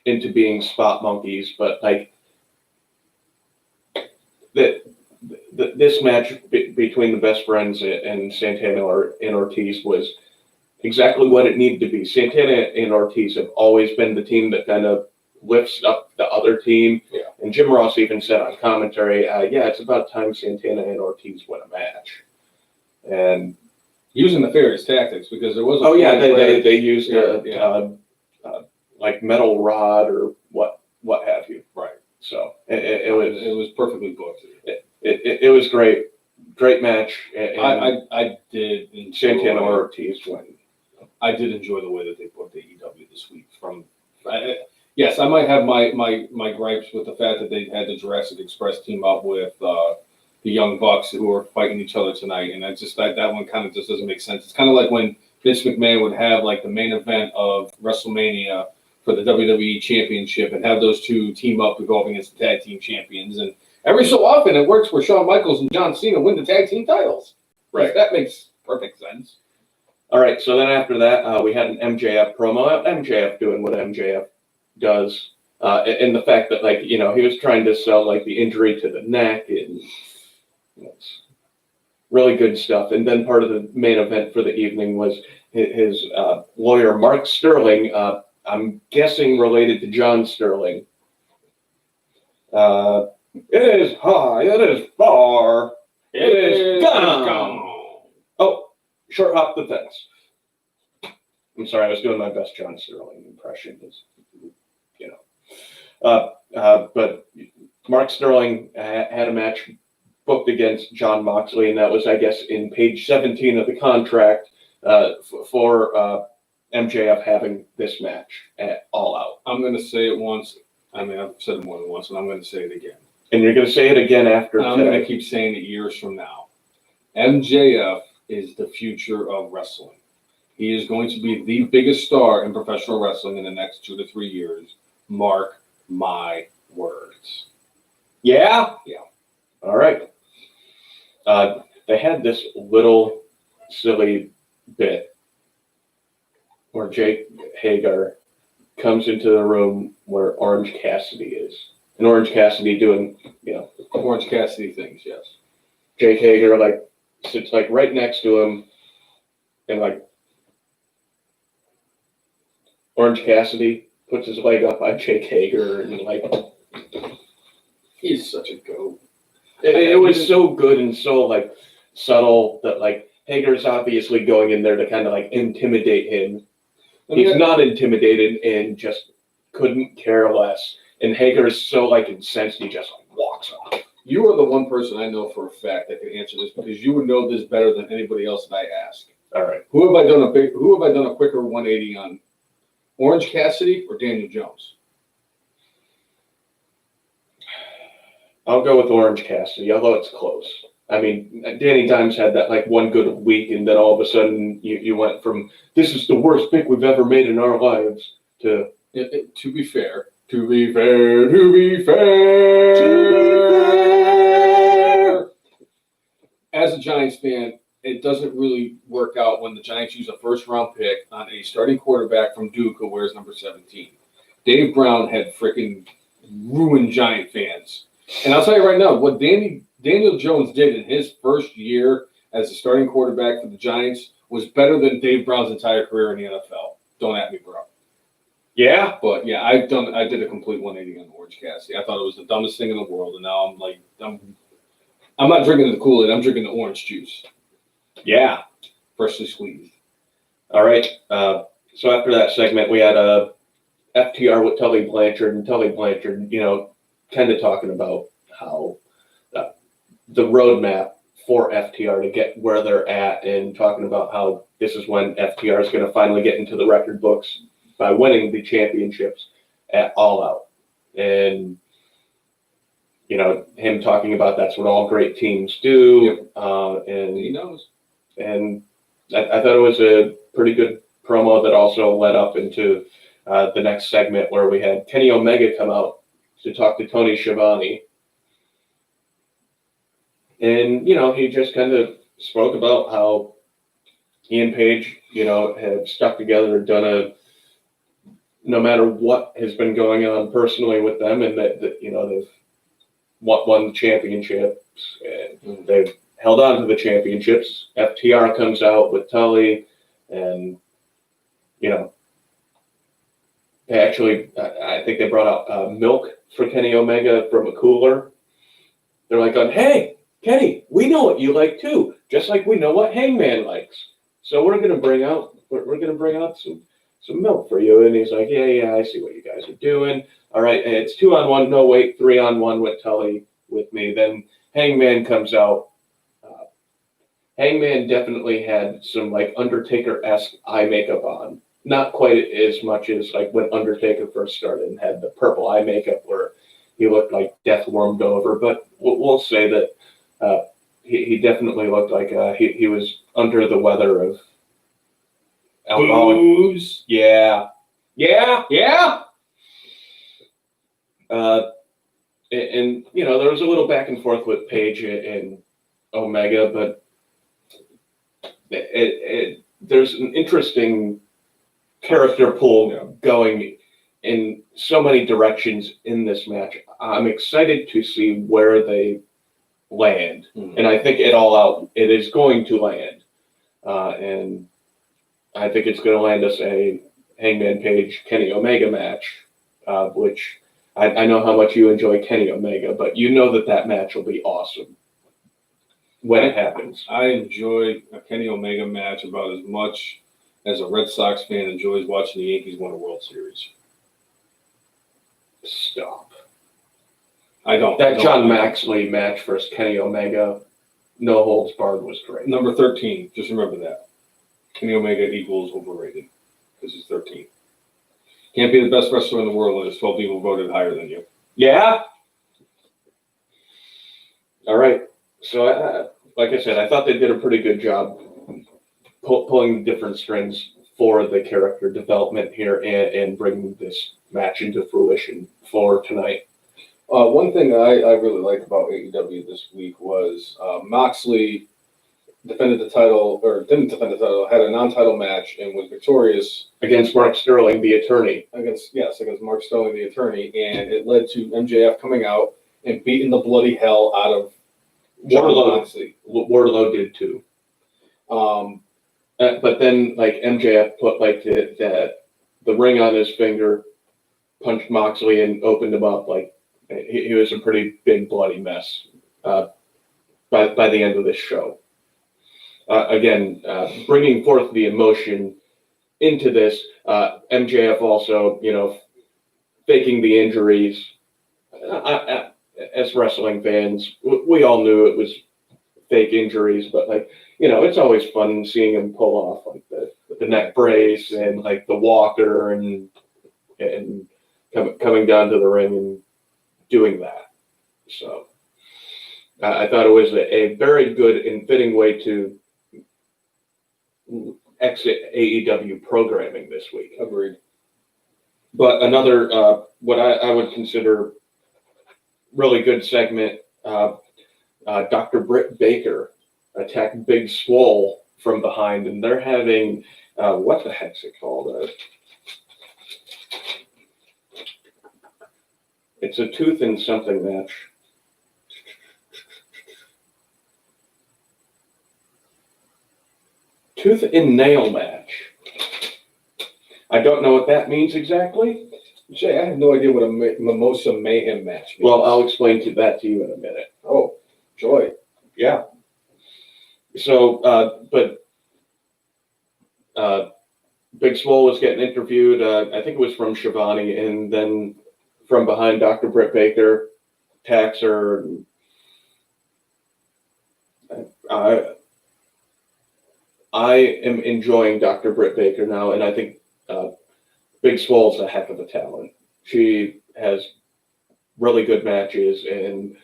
into being spot monkeys, but this match between the best friends and Santana and Ortiz was exactly what it needed to be. Santana and Ortiz have always been the team that kind of lifts up the other team. Yeah. And Jim Ross even said on commentary, it's about time Santana and Ortiz win a match. And using nefarious tactics because there was they used metal rod or what have you. Right. So it was perfectly booked. It was great match. And I did enjoy Santana Ortiz win. I did enjoy the way that they booked AEW this week. Yes, I might have my gripes with the fact that they had the Jurassic Express team up with the Young Bucks who are fighting each other tonight, and that one kind of just doesn't make sense. It's kind of like when Vince McMahon would have the main event of WrestleMania for the WWE Championship and have those two team up to go up against the tag team champions, and every so often it works where Shawn Michaels and John Cena win the tag team titles. Right, that makes perfect sense. All right, so then after that, we had an MJF promo. MJF doing what MJF does, and the fact that he was trying to sell the injury to the neck, and it's really good stuff. And then part of the main event for the evening was his lawyer Mark Sterling. I'm guessing related to John Sterling. It is high, it is far, it is gone. Oh, short hop the fence. I'm sorry, I was doing my best John Sterling impression. But Mark Sterling had a match booked against Jon Moxley, and that was, I guess, in page 17 of the contract for MJF having this match at All Out. I'm going to say it once. I mean, I've said it more than once, and I'm going to say it again. And you're going to say it again after I'm going to keep saying it years from now. MJF is the future of wrestling. He is going to be the biggest star in professional wrestling in the next 2 to 3 years. Mark my words. Yeah? Yeah. All right. They had this little silly bit where Jake Hager comes into the room where Orange Cassidy is. And Orange Cassidy doing, Orange Cassidy things, yes. Jake Hager, like, sits, like, right next to him. And, like, Orange Cassidy puts his leg up on Jake Hager. And, like, he's such a goat. It was so good and so, like, subtle that, like, Hager's obviously going in there to kind of, like, intimidate him. He's not intimidated and just couldn't care less. And Hager's so, like, incensed, he just, like, walks off. You are the one person I know for a fact that can answer this because you would know this better than anybody else that I ask. All right. Who have I done a quicker 180 on? Orange Cassidy or Daniel Jones? I'll go with Orange Cassidy, although it's close. I mean, Danny Dimes had that, like, one good week, and then all of a sudden you went from, this is the worst pick we've ever made in our lives, to... To be fair. As a Giants fan, it doesn't really work out when the Giants use a first-round pick on a starting quarterback from Duke who wears number 17. Dave Brown had freaking ruined Giant fans. And I'll tell you right now, what Daniel Jones did in his first year as a starting quarterback for the Giants was better than Dave Brown's entire career in the NFL. Don't at me, bro. Yeah? But yeah, I did a complete 180 on Orange Cassidy. I thought it was the dumbest thing in the world, and now I'm not drinking the Kool-Aid. I'm drinking the orange juice. Yeah. Freshly squeezed. All right. So after that segment, we had a FTR with Tully Blanchard, and Tully Blanchard, kind of talking about how the roadmap for FTR to get where they're at, and talking about how this is when FTR is going to finally get into the record books by winning the championships at All Out. And, him talking about that's what all great teams do. Yep. And he knows. And I thought it was a pretty good promo that also led up into the next segment where we had Kenny Omega come out to talk to Tony Schiavone. And, he just kind of spoke about how he and Paige, have stuck together and done no matter what has been going on personally with them, and that they've won the championships, and they've held on to the championships. FTR comes out with Tully, and, they actually, I think they brought out milk for Kenny Omega from a cooler. They're like, hey, Kenny, we know what you like too, just like we know what Hangman likes. So we're gonna bring out some milk for you. And he's like, yeah, I see what you guys are doing. All right, and it's 2-on-1, no wait, 3-on-1 with Tully with me. Then Hangman comes out. Hangman definitely had some like Undertaker-esque eye makeup on. Not quite as much as like when Undertaker first started and had the purple eye makeup where he looked like death warmed over. But we'll say that he definitely looked like he was under the weather of alcoholic. Booze. Yeah. And there was a little back and forth with Paige and Omega, but there's an interesting character pull going in so many directions in this match. I'm excited to see where they land, and I think it is going to land, and I think it's going to land us a Hangman Page Kenny Omega match, which I know how much you enjoy Kenny Omega, but that match will be awesome when it happens. I enjoy a Kenny Omega match about as much as a Red Sox fan enjoys watching the Yankees win a World Series. Stop. I don't. That Jon Moxley match versus Kenny Omega, no holds barred, was great. Number 13. Just remember that. Kenny Omega equals overrated because he's 13. Can't be the best wrestler in the world when there's 12 people voted higher than you. Yeah. All right. So, like I said, I thought they did a pretty good job pulling different strings for the character development here and bringing this match into fruition for tonight. One thing I really liked about AEW this week was Moxley defended the title, or didn't defend the title, had a non-title match and was victorious against Mark Sterling, the attorney. Against Mark Sterling, the attorney, and it led to MJF coming out and beating the bloody hell out of Jon Moxley. Wardlow did too. But then, like, MJF put like the ring on his finger, punched Moxley, and opened him up. Like, he was a pretty big bloody mess by the end of this show. Again, bringing forth the emotion into this. MJF also, faking the injuries. As wrestling fans, we all knew it was fake injuries, but it's always fun seeing him pull off like the neck brace and like the walker and coming down to the ring and doing that. So I thought it was a very good and fitting way to exit AEW programming this week. Agreed. But another, what I would consider really good segment, Dr. Britt Baker attacked Big Swole from behind, and they're having, what the heck's it called? It's a tooth and something match. Tooth and nail match. I don't know what that means exactly. Jay, I have no idea what a Mimosa Mayhem match means. Well, I'll explain that to you in a minute. Oh, joy. Yeah. So, Big Swole was getting interviewed. I think it was from Shivani, and then from behind, Dr. Britt Baker attacks her. I am enjoying Dr. Britt Baker now, and I think Big Swole's a heck of a talent. She has really good matches, and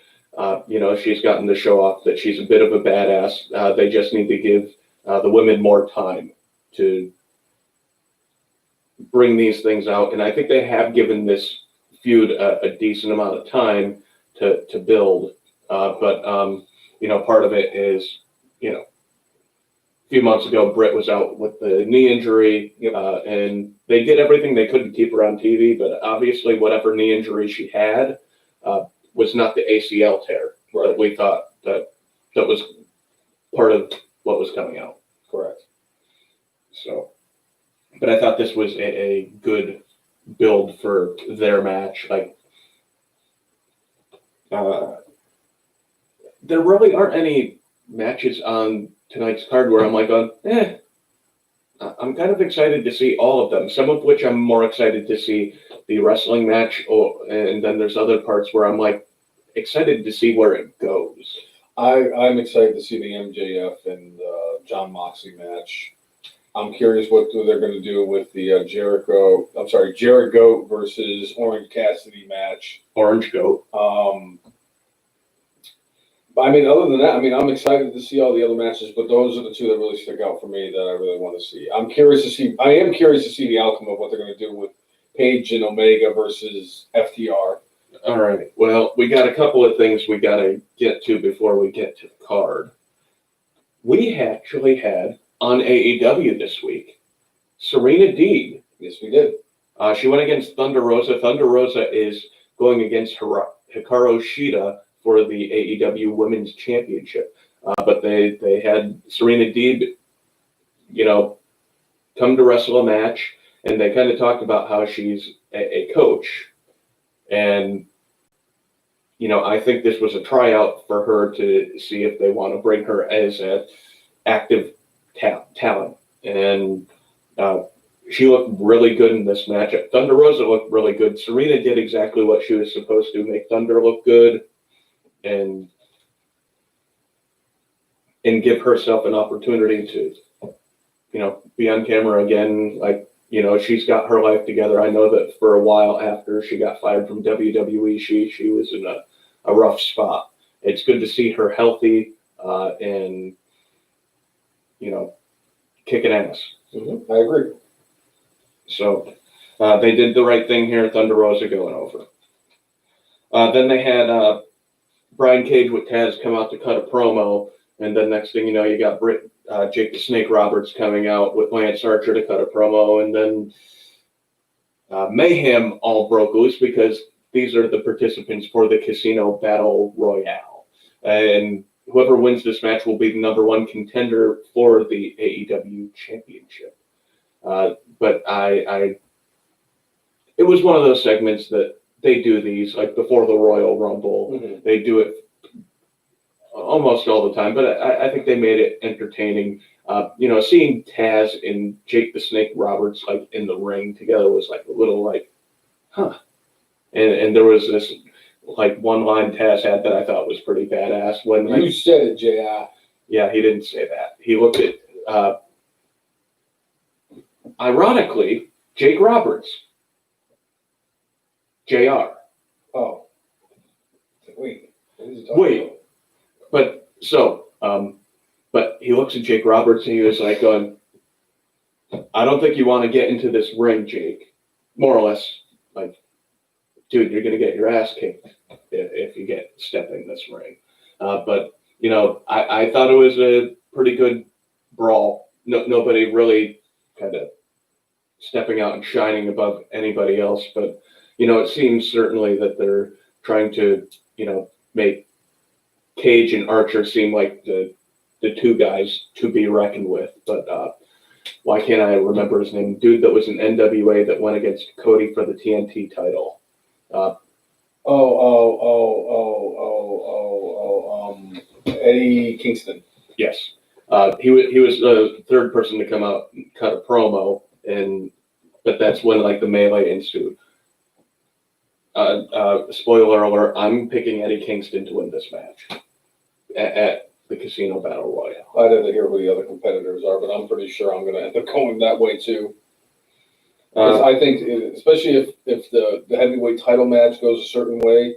she's gotten to show off that she's a bit of a badass. They just need to give the women more time to bring these things out, and I think they have given this feud a decent amount of time to build. But part of it is, a few months ago, Britt was out with the knee injury, and they did everything they could to keep her on TV, but obviously whatever knee injury she had was not the ACL tear that we thought that was part of what was coming out. Correct. So, but I thought this was a good build for their match. There really aren't any matches on tonight's card where I'm like, I'm kind of excited to see all of them. Some of which I'm more excited to see the wrestling match, and then there's other parts where I'm like excited to see where it goes. I'm excited to see the MJF and Jon Moxley match. I'm curious what they're going to do with the Jared Goat versus Orange Cassidy match. Orange Goat. Other than that, I'm excited to see all the other matches, but those are the two that really stick out for me that I really want to see. I am curious to see the outcome of what they're going to do with Paige and Omega versus FTR. All right. Well, we got a couple of things we got to get to before we get to the card. We actually had on AEW this week Serena Deeb. Yes, we did. She went against Thunder Rosa. Thunder Rosa is going against Hikaru Shida for the AEW Women's Championship. But they had Serena Deeb, come to wrestle a match, and they kind of talked about how she's a coach. And, I think this was a tryout for her to see if they want to bring her as an active talent. And she looked really good in this match. Thunder Rosa looked really good. Serena did exactly what she was supposed to, make Thunder look good and give herself an opportunity to, be on camera again. She's got her life together. I know that for a while after she got fired from WWE, she was in a rough spot. It's good to see her healthy and, kicking ass. Mm-hmm. I agree. So they did the right thing here. Thunder Rosa going over. Then they had Brian Cage with Taz come out to cut a promo, and then next thing you know, you got Jake the Snake Roberts coming out with Lance Archer to cut a promo, and then Mayhem all broke loose because these are the participants for the Casino Battle Royale. And whoever wins this match will be the #1 contender for the AEW Championship. But it was one of those segments that they do these, like before the Royal Rumble. Mm-hmm. They do it almost all the time, but I think they made it entertaining. Seeing Taz and Jake the Snake Roberts like in the ring together was like a little like, huh. And there was this like one line Taz had that I thought was pretty badass. When you said it, JR. Yeah, he didn't say that. He looked at, ironically, Jake Roberts. JR. Oh. Wait. But he looks at Jake Roberts and he was like going, I don't think you want to get into this ring, Jake. More or less, like, dude, you're going to get your ass kicked if you step in this ring. But I thought it was a pretty good brawl. Nobody really kind of stepping out and shining above anybody else. But, it seems certainly that they're trying to, make Cage and Archer seem like the two guys to be reckoned with. But why can't I remember his name? Dude that was in NWA that went against Cody for the TNT title. Eddie Kingston. Yes. He was the third person to come out and cut a promo, but that's when like the melee ensued. Spoiler alert, I'm picking Eddie Kingston to win this match at the Casino Battle Royale. I didn't hear who the other competitors are, but I'm pretty sure I'm going to end up going that way too. I think, especially if the heavyweight title match goes a certain way,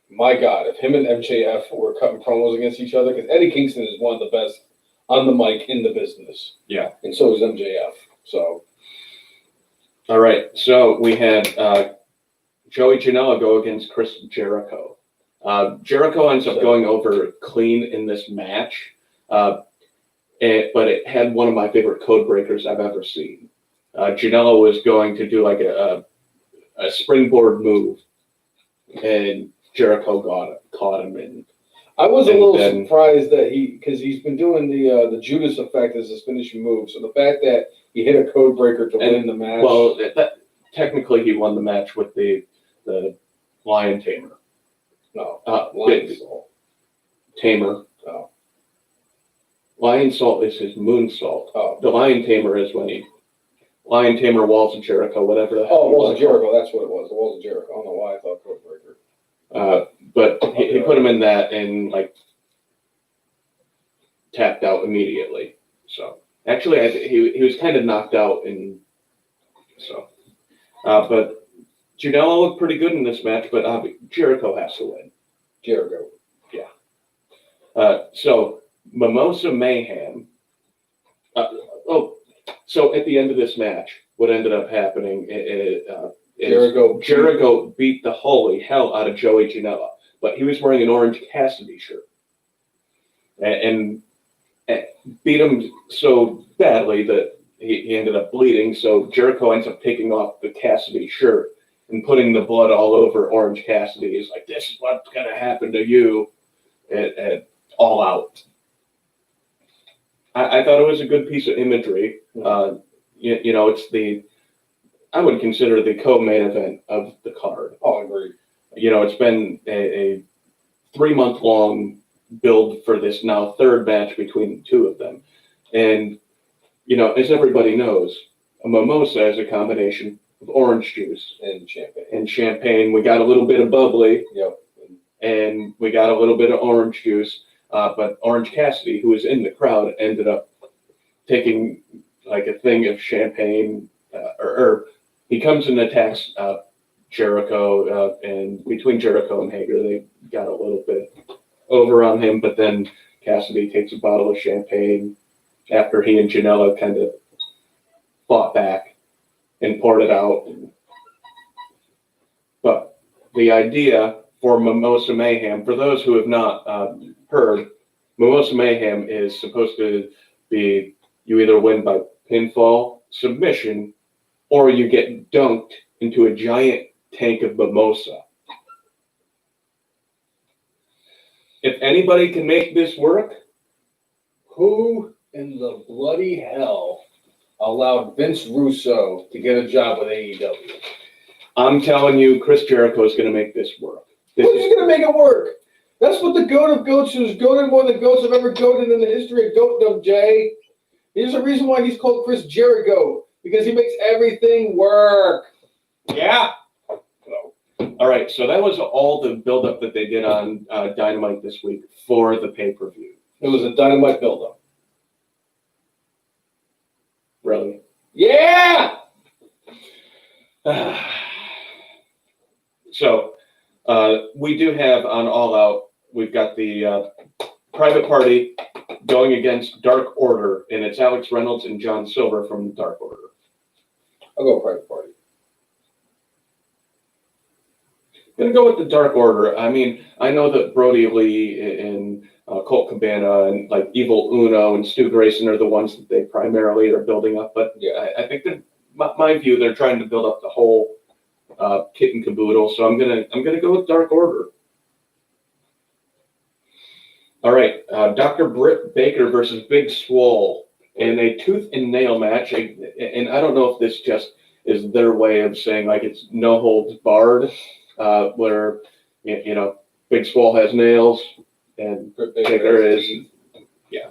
my God, if him and MJF were cutting promos against each other, because Eddie Kingston is one of the best on the mic in the business. Yeah. And so is MJF. So. All right. So we had Joey Janela go against Chris Jericho. Jericho ends up going over clean in this match, but it had one of my favorite code breakers I've ever seen. Janela was going to do like a springboard move, and Jericho caught him in. I was a little surprised that because he's been doing the Judas effect as his finishing move. So the fact that he hit a code breaker to win the match. Well, technically he won the match with the Lion Tamer. No, Lion Salt. Tamer. Oh. Lion Salt is his moonsault. Oh. The Lion Tamer is when Lion Tamer, Walls of Jericho, whatever the hell. Oh, Walls of Jericho, that's what it was. The Walls of Jericho. I don't know why I thought code breaker. But he put him in that and like tapped out immediately. So actually, he was kind of knocked out, and so. But Janela looked pretty good in this match, but Jericho has to win. Jericho. Yeah. So Mimosa Mayhem. So at the end of this match, what ended up happening is Jericho beat the holy hell out of Joey Janela, but he was wearing an Orange Cassidy shirt, and beat him so badly that he ended up bleeding. So Jericho ends up taking off the Cassidy shirt and putting the blood all over Orange Cassidy. He's like, "This is what's gonna happen to you," and All Out. I thought it was a good piece of imagery. It's I would consider the co-main event of the card. Oh, I agree. It's been a 3-month-long build for this now third match between the two of them. And, as everybody knows, a mimosa is a combination of orange juice and champagne. We got a little bit of bubbly. Yep. And we got a little bit of orange juice. But Orange Cassidy, who was in the crowd, ended up taking like a thing of champagne, or he comes and attacks Jericho, and between Jericho and Hager, they got a little bit over on him, but then Cassidy takes a bottle of champagne after he and Janela kind of fought back and poured it out. But the idea for Mimosa Mayhem, for those who have not heard, Mimosa Mayhem is supposed to be you either win by pinfall, submission, or you get dunked into a giant tank of mimosa. If anybody can make this work, Who in the bloody hell allowed Vince Russo to get a job with AEW? I'm telling you, Chris Jericho is going to make this work. Who's going to make it work? That's what the goat of goats is. Goated more than goats have ever goated in the history of goatdom, Jay. There's a reason why he's called Chris Jericho, because he makes everything work. Yeah. All right, so that was all the buildup that they did on Dynamite this week for the pay-per-view. It was a Dynamite buildup. Really? Yeah! So we do have on All Out, we've got the Private Party going against Dark Order, and it's Alex Reynolds and John Silver from Dark Order. I'll go Private Party. I'm going to go with the Dark Order. I mean, I know that Brody Lee and Colt Cabana and like Evil Uno and Stu Grayson are the ones that they primarily are building up, but yeah, I think that my view, they're trying to build up the whole kit and caboodle. So I'm gonna go with Dark Order. All right, Dr. Britt Baker versus Big Swole in a tooth and nail match, and I don't know if this just is their way of saying like it's no holds barred, where you know Big Swole has nails and Britt Baker is yeah.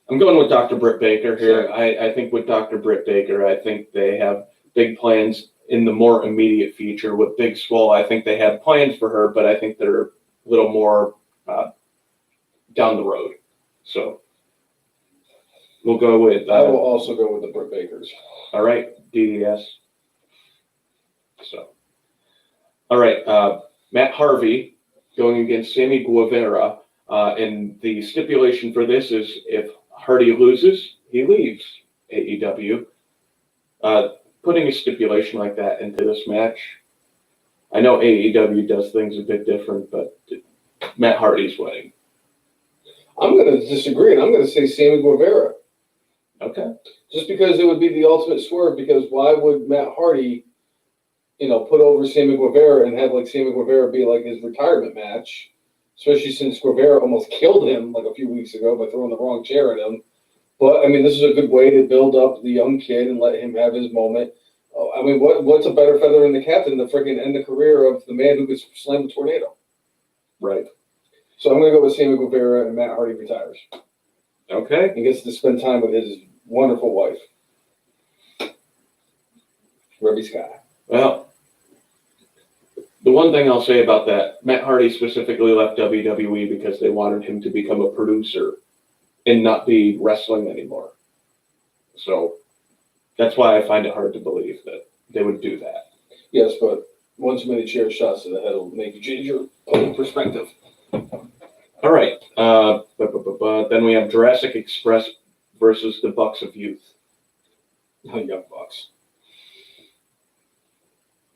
I'm going with Dr. Britt Baker here. Sure. I think with Dr. Britt Baker, I think they have big plans in the more immediate future. With Big Swole, I think they have plans for her, but I think they're a little more down the road. So we'll go with... I will also go with the Britt Bakers. All right, DDS. So, all right, Matt Harvey going against Sammy Guevara. And the stipulation for this is if Hardy loses, he leaves AEW. Putting a stipulation like that into this match, I know AEW does things a bit different, but Matt Hardy's winning. I'm going to disagree, and I'm going to say Sammy Guevara. Okay. Just because it would be the ultimate swerve, because why would Matt Hardy, put over Sammy Guevara and have like Sammy Guevara be like his retirement match? Especially since Guevara almost killed him like a few weeks ago by throwing the wrong chair at him. But, I mean, this is a good way to build up the young kid and let him have his moment. I mean, what's a better feather in the cap than to freaking end the career of the man who could slam a tornado? Right. So I'm going to go with Sammy Guevara and Matt Hardy retires. Okay. He gets to spend time with his wonderful wife, Ruby Sky. Well, the one thing I'll say about that, Matt Hardy specifically left WWE because they wanted him to become a producer and not be wrestling anymore. So that's why I find it hard to believe that they would do that. Yes, but one too many chair shots to the head will make you change your whole perspective. All right. Then we have Jurassic Express versus the Bucks of Youth. Young Bucks.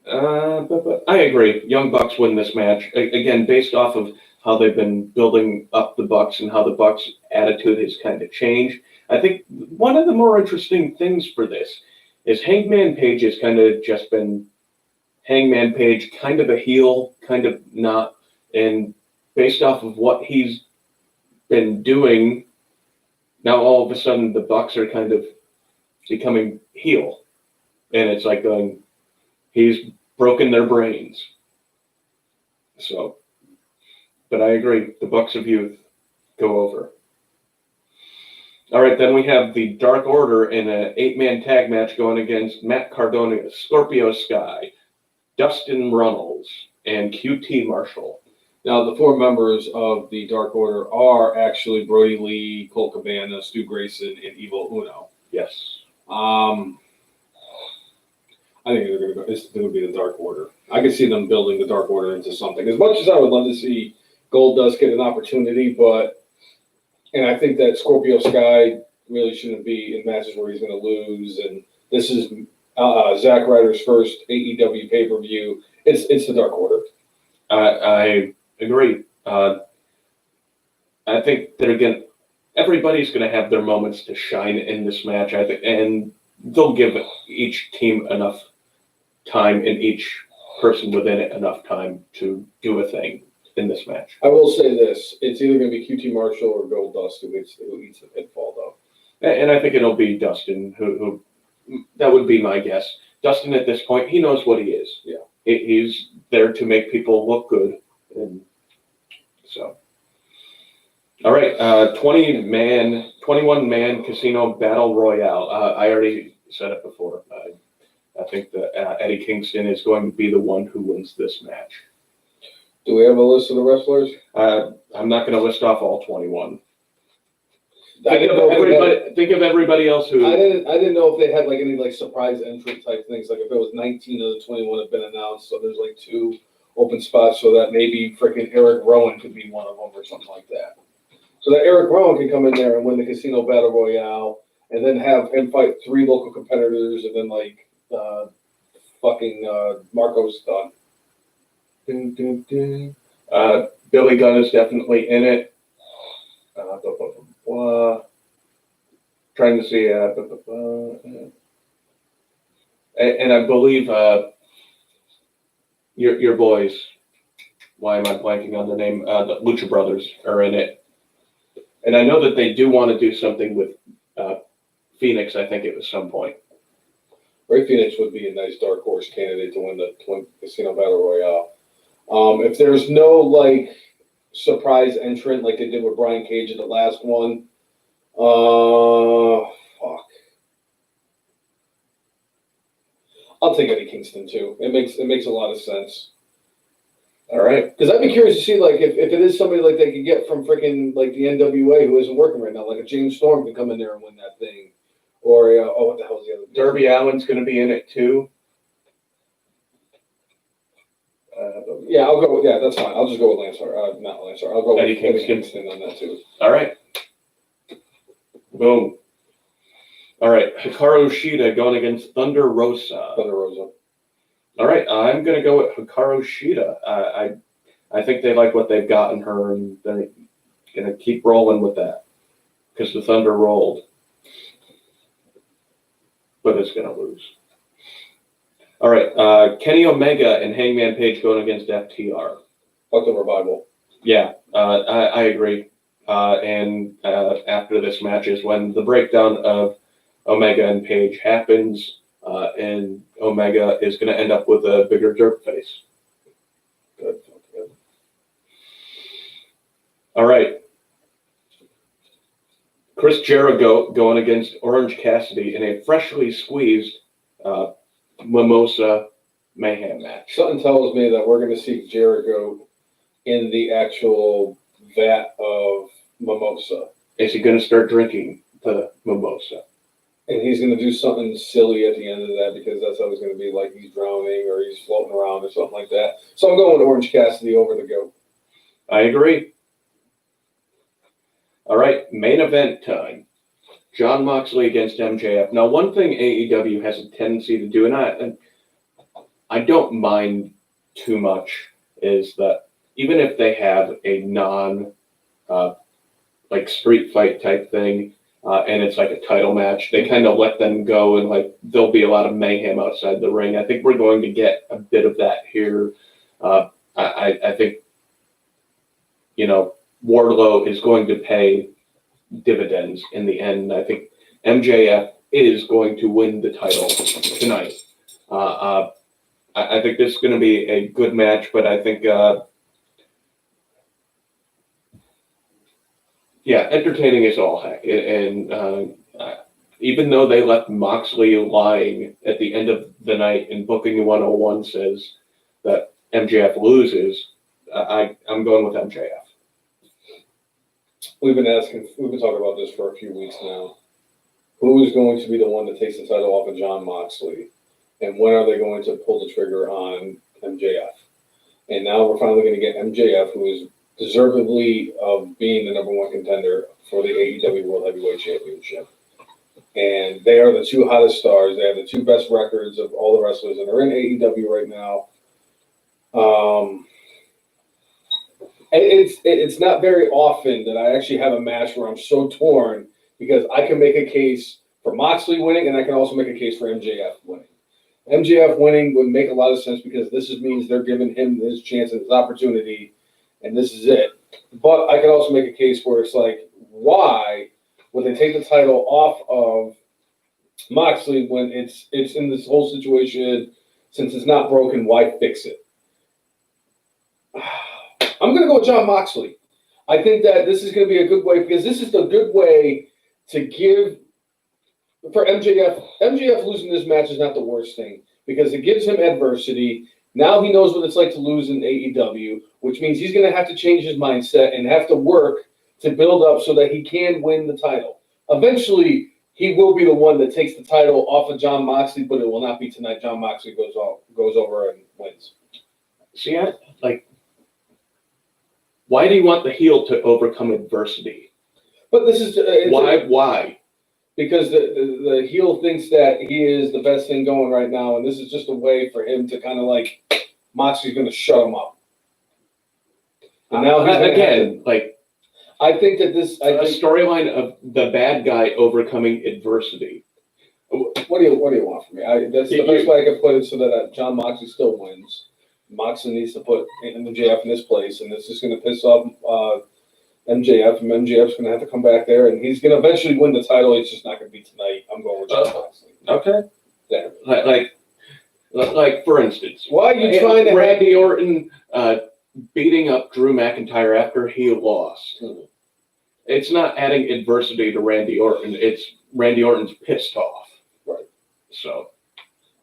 I agree. Young Bucks win this match. Again, based off of how they've been building up the Bucks and how the Bucks' attitude has kind of changed. I think one of the more interesting things for this is Hangman Page has kind of just been Hangman Page, kind of a heel, kind of not. And based off of what he's been doing, now all of a sudden the Bucks are kind of becoming heel. And it's like going... He's broken their brains. So, but I agree. The Bucks of Youth go over. All right, then we have the Dark Order in an 8-man tag match going against Matt Cardona, Scorpio Sky, Dustin Runnels, and QT Marshall. Now, the 4 members of the Dark Order are actually Brody Lee, Colt Cabana, Stu Grayson, and Evil Uno. Yes. I think they're going to be the Dark Order. I can see them building the Dark Order into something. As much as I would love to see Goldust get an opportunity, and I think that Scorpio Sky really shouldn't be in matches where he's going to lose. And this is Zack Ryder's first AEW pay-per-view. It's the Dark Order. I agree. I think that again, everybody's going to have their moments to shine in this match. I think, and they'll give each team enough time and each person within it enough time to do a thing in this match. I will say this: it's either going to be QT Marshall or Goldust who eats the pinfall, though. And I think it'll be Dustin who that would be my guess. Dustin at this point, he knows what he is. Yeah. He's there to make people look good. And so, all right, 21-man casino battle royale. I already said it before. I think that Eddie Kingston is going to be the one who wins this match. Do we have a list of the wrestlers? I'm not going to list off all 21. Think of everybody else who. I didn't know if they had like any like surprise entrant type things. Like if it was 19 of the 21 have been announced, so there's like 2 open spots, so that maybe freaking Eric Rowan could be one of them or something like that. So that Eric Rowan can come in there and win the Casino Battle Royale, and then have him fight 3 local competitors, and then like Marco's done. Billy Gunn is definitely in it. Trying to see, and I believe your boys. Why am I blanking on the name? The Lucha Brothers are in it, and I know that they do want to do something with Phoenix. I think at some point. Ray Phoenix would be a nice dark horse candidate to win the Casino Battle Royale. If there's no like surprise entrant like they did with Brian Cage at the last one, fuck. I'll take Eddie Kingston too. It makes a lot of sense. All right, because I'd be curious to see like if it is somebody like they could get from freaking like the NWA who isn't working right now, like a James Storm could come in there and win that thing, or what the hell is the other? Darby Allin's going to be in it too. Yeah, I'll go with that's fine. I'll just go with Lance Archer. Not Lance Archer. I'll go Eddie with Eddie Kingston Kingston on that too. All right. Boom. All right. Hikaru Shida going against Thunder Rosa. Thunder Rosa. All right. I'm going to go with Hikaru Shida. I think they like what they've gotten her, and they're going to keep rolling with that because the Thunder rolled. But it's going to lose. All right. Kenny Omega and Hangman Page going against FTR. Fuck the Revival. Yeah, I agree. And after this match is when the breakdown of Omega and Page happens, and Omega is going to end up with a bigger jerk face. Good. All right. Chris Jericho going against Orange Cassidy in a freshly squeezed Mimosa Mayhem match. Something tells me that we're going to see Jericho in the actual vat of mimosa. Is he going to start drinking the mimosa? And he's going to do something silly at the end of that because that's how he's going to be, like he's drowning or he's floating around or something like that. So I'm going with Orange Cassidy over the GOAT. I agree. All right, main event time. Jon Moxley against MJF. Now, one thing AEW has a tendency to do, and I don't mind too much, is that even if they have a like street fight type thing, and it's like a title match, they kind of let them go, and like there'll be a lot of mayhem outside the ring. I think we're going to get a bit of that here. I think, Wardlow is going to pay dividends in the end. I think MJF is going to win the title tonight. I think this is going to be a good match, but I think, entertaining is all heck. And even though they left Moxley lying at the end of the night and Booking 101 says that MJF loses, I'm going with MJF. We've been talking about this for a few weeks now. Who is going to be the one that takes the title off of Jon Moxley? And when are they going to pull the trigger on MJF? And now we're finally going to get MJF, who is deservedly of being the number one contender for the AEW World Heavyweight Championship. And they are the two hottest stars. They have the two best records of all the wrestlers that are in AEW right now. It's not very often that I actually have a match where I'm so torn because I can make a case for Moxley winning, and I can also make a case for MJF winning. MJF winning would make a lot of sense because this means they're giving him his chance and his opportunity, and this is it. But I can also make a case where it's like, why would they take the title off of Moxley when it's in this whole situation? Since it's not broken, why fix it? I'm going to go with Jon Moxley. I think that this is going to be a good way because this is a good way to give for MJF. MJF losing this match is not the worst thing because it gives him adversity. Now he knows what it's like to lose in AEW, which means he's going to have to change his mindset and have to work to build up so that he can win the title. Eventually, he will be the one that takes the title off of Jon Moxley, but it will not be tonight. Jon Moxley goes over and wins. See, why do you want the heel to overcome adversity? But this is why? Because the heel thinks that he is the best thing going right now, and this is just a way for him to kind of like Moxley's going to shut him up. And now I think that this storyline of the bad guy overcoming adversity. What do you want from me? That's the best way I can put it, so that Jon Moxley still wins. Moxley needs to put MJF in this place, and it's just going to piss off MJF, and MJF's going to have to come back there, and he's going to eventually win the title. It's just not going to be tonight. I'm going with Jon Moxley. Okay. There. Like for instance, why are you trying to Randy Orton beating up Drew McIntyre after he lost? It's not adding adversity to Randy Orton. It's Randy Orton's pissed off. Right. So.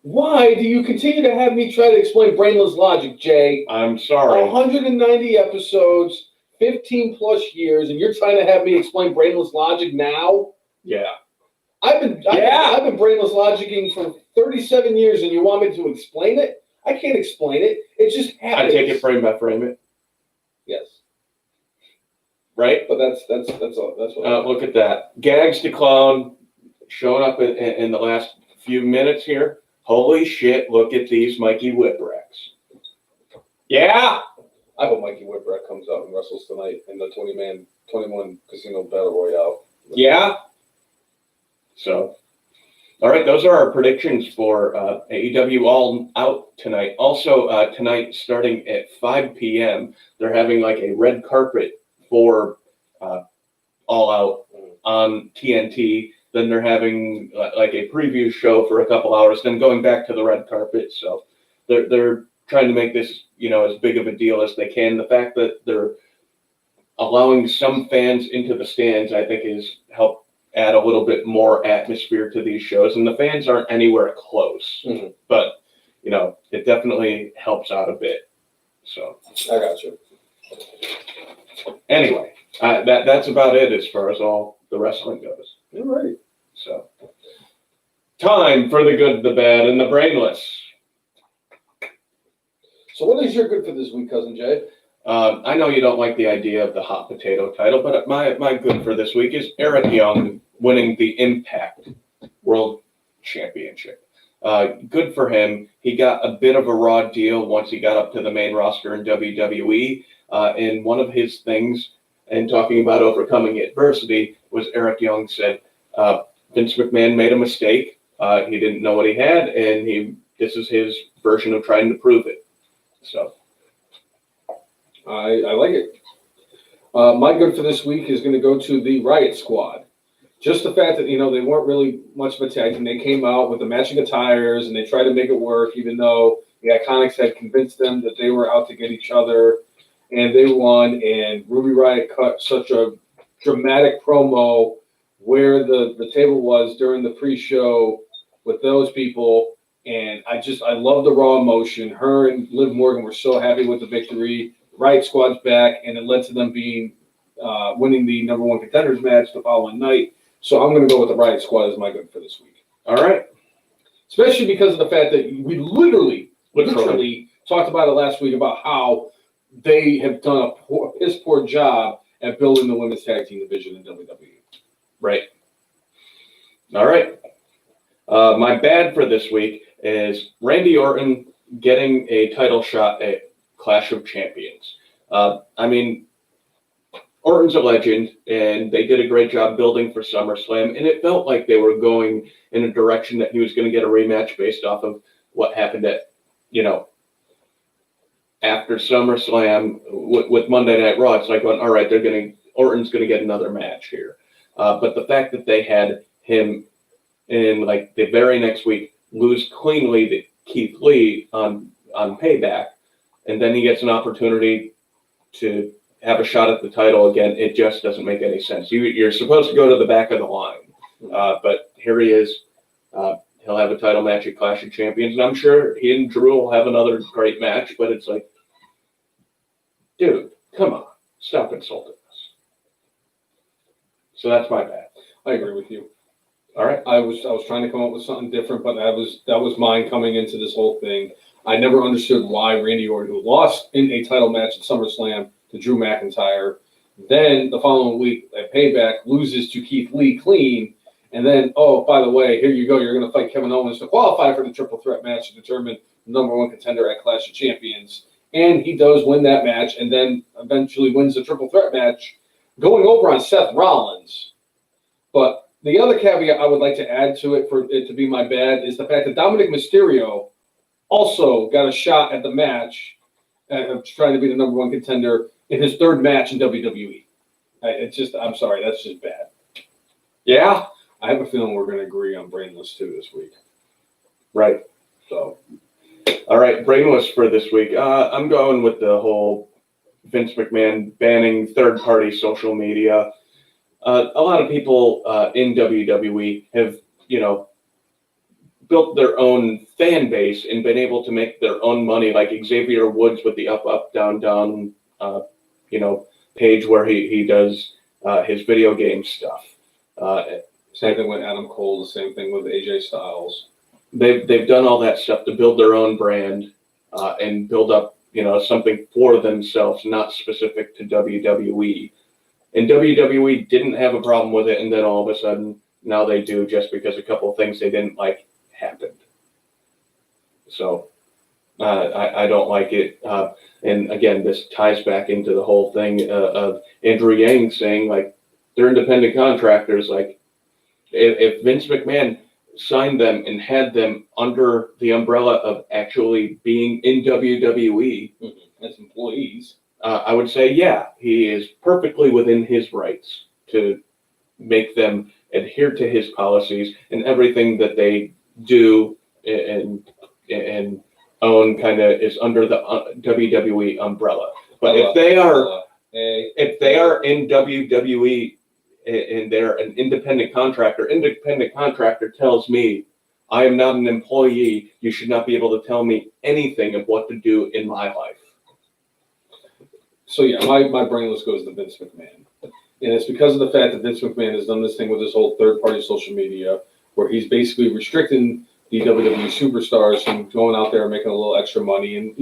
Why do you continue to have me try to explain brainless logic, Jay? I'm sorry. 190 episodes, 15 plus years, and you're trying to have me explain brainless logic now? Yeah. I've been brainless logicking for 37 years, and you want me to explain it? I can't explain it. It just happens. I take it frame by frame it. Yes. Right? But that's all. That's what. Look at that. Gags the Clown showing up in the last few minutes here. Holy shit, look at these Mikey Whipwrecks. Yeah. I hope Mikey Whipwreck comes out and wrestles tonight in the 21 Casino Battle Royale. Yeah. So, all right, those are our predictions for AEW All Out tonight. Also, tonight, starting at 5 p.m., they're having like a red carpet for All Out on TNT. Then they're having like a preview show for a couple hours, then going back to the red carpet. So they're trying to make this, as big of a deal as they can. The fact that they're allowing some fans into the stands, I think, is helped add a little bit more atmosphere to these shows. And the fans aren't anywhere close, but it definitely helps out a bit. So I got you. Anyway, that's about it as far as all the wrestling goes. All right. So, time for the good, the bad, and the brainless. So what is your good for this week, Cousin Jay? I know you don't like the idea of the hot potato title, but my good for this week is Eric Young winning the Impact World Championship. Good for him. He got a bit of a raw deal once he got up to the main roster in WWE. And one of his things, and talking about overcoming adversity, was Eric Young said Vince McMahon made a mistake. He didn't know what he had, and this is his version of trying to prove it. So I like it. My good for this week is going to go to the Riot Squad. Just the fact that, they weren't really much of a tag team. They came out with the matching attires, and they tried to make it work, even though the Iconics had convinced them that they were out to get each other, and they won. And Ruby Riott cut such a dramatic promo where the table was during the pre-show with those people. And I love the raw emotion. Her and Liv Morgan were so happy with the victory. Riot Squad's back, and it led to them being winning the number one contenders match the following night. So I'm going to go with the Riot Squad as my good for this week. All right. Especially because of the fact that we literally talked about it last week about how they have done a piss poor job at building the women's tag team division in WWE. Right. All right. My bad for this week is Randy Orton getting a title shot at Clash of Champions. I mean, Orton's a legend, and they did a great job building for SummerSlam, and it felt like they were going in a direction that he was going to get a rematch based off of what happened at, after SummerSlam with Monday Night Raw. It's like, all right, Orton's going to get another match here. But the fact that they had him in like the very next week lose cleanly to Keith Lee on Payback, and then he gets an opportunity to have a shot at the title again, it just doesn't make any sense. You're supposed to go to the back of the line, but here he is. He'll have a title match at Clash of Champions, and I'm sure he and Drew will have another great match, but it's like, dude, come on, stop insulting us. So that's my bad. I agree with you. All right. I was trying to come up with something different, but that was mine coming into this whole thing. I never understood why Randy Orton, who lost in a title match at SummerSlam to Drew McIntyre, then the following week at Payback loses to Keith Lee clean, and then, oh, by the way, here you go, you're going to fight Kevin Owens to qualify for the triple threat match to determine the number one contender at Clash of Champions. And he does win that match, and then eventually wins the triple threat match, going over on Seth Rollins. But the other caveat I would like to add to it for it to be my bad is the fact that Dominic Mysterio also got a shot at the match of trying to be the number one contender in his third match in WWE. I'm sorry, that's just bad. Yeah? I have a feeling we're going to agree on Brainless too this week. Right. So, all right, Brainless for this week. I'm going with the whole Vince McMahon banning third-party social media. A lot of people in WWE have, built their own fan base and been able to make their own money, like Xavier Woods with the Up, Up, Down, Down, page where he does his video game stuff. Same thing with Adam Cole, the same thing with AJ Styles. They've done all that stuff to build their own brand and build up, something for themselves, not specific to WWE. And WWE didn't have a problem with it, and then all of a sudden, now they do, just because a couple of things they didn't like happened. So I don't like it. And again, this ties back into the whole thing of Andrew Yang saying, like, they're independent contractors. Like, if Vince McMahon signed them and had them under the umbrella of actually being in WWE as employees, I would say, yeah, he is perfectly within his rights to make them adhere to his policies, and everything that they do and own kind of is under the WWE umbrella. But if they are in WWE and they're an independent contractor tells me I am not an employee, you should not be able to tell me anything of what to do in my life. So yeah, my brainless goes to Vince McMahon. And it's because of the fact that Vince McMahon has done this thing with this whole third-party social media where he's basically restricting the WWE superstars from going out there and making a little extra money and,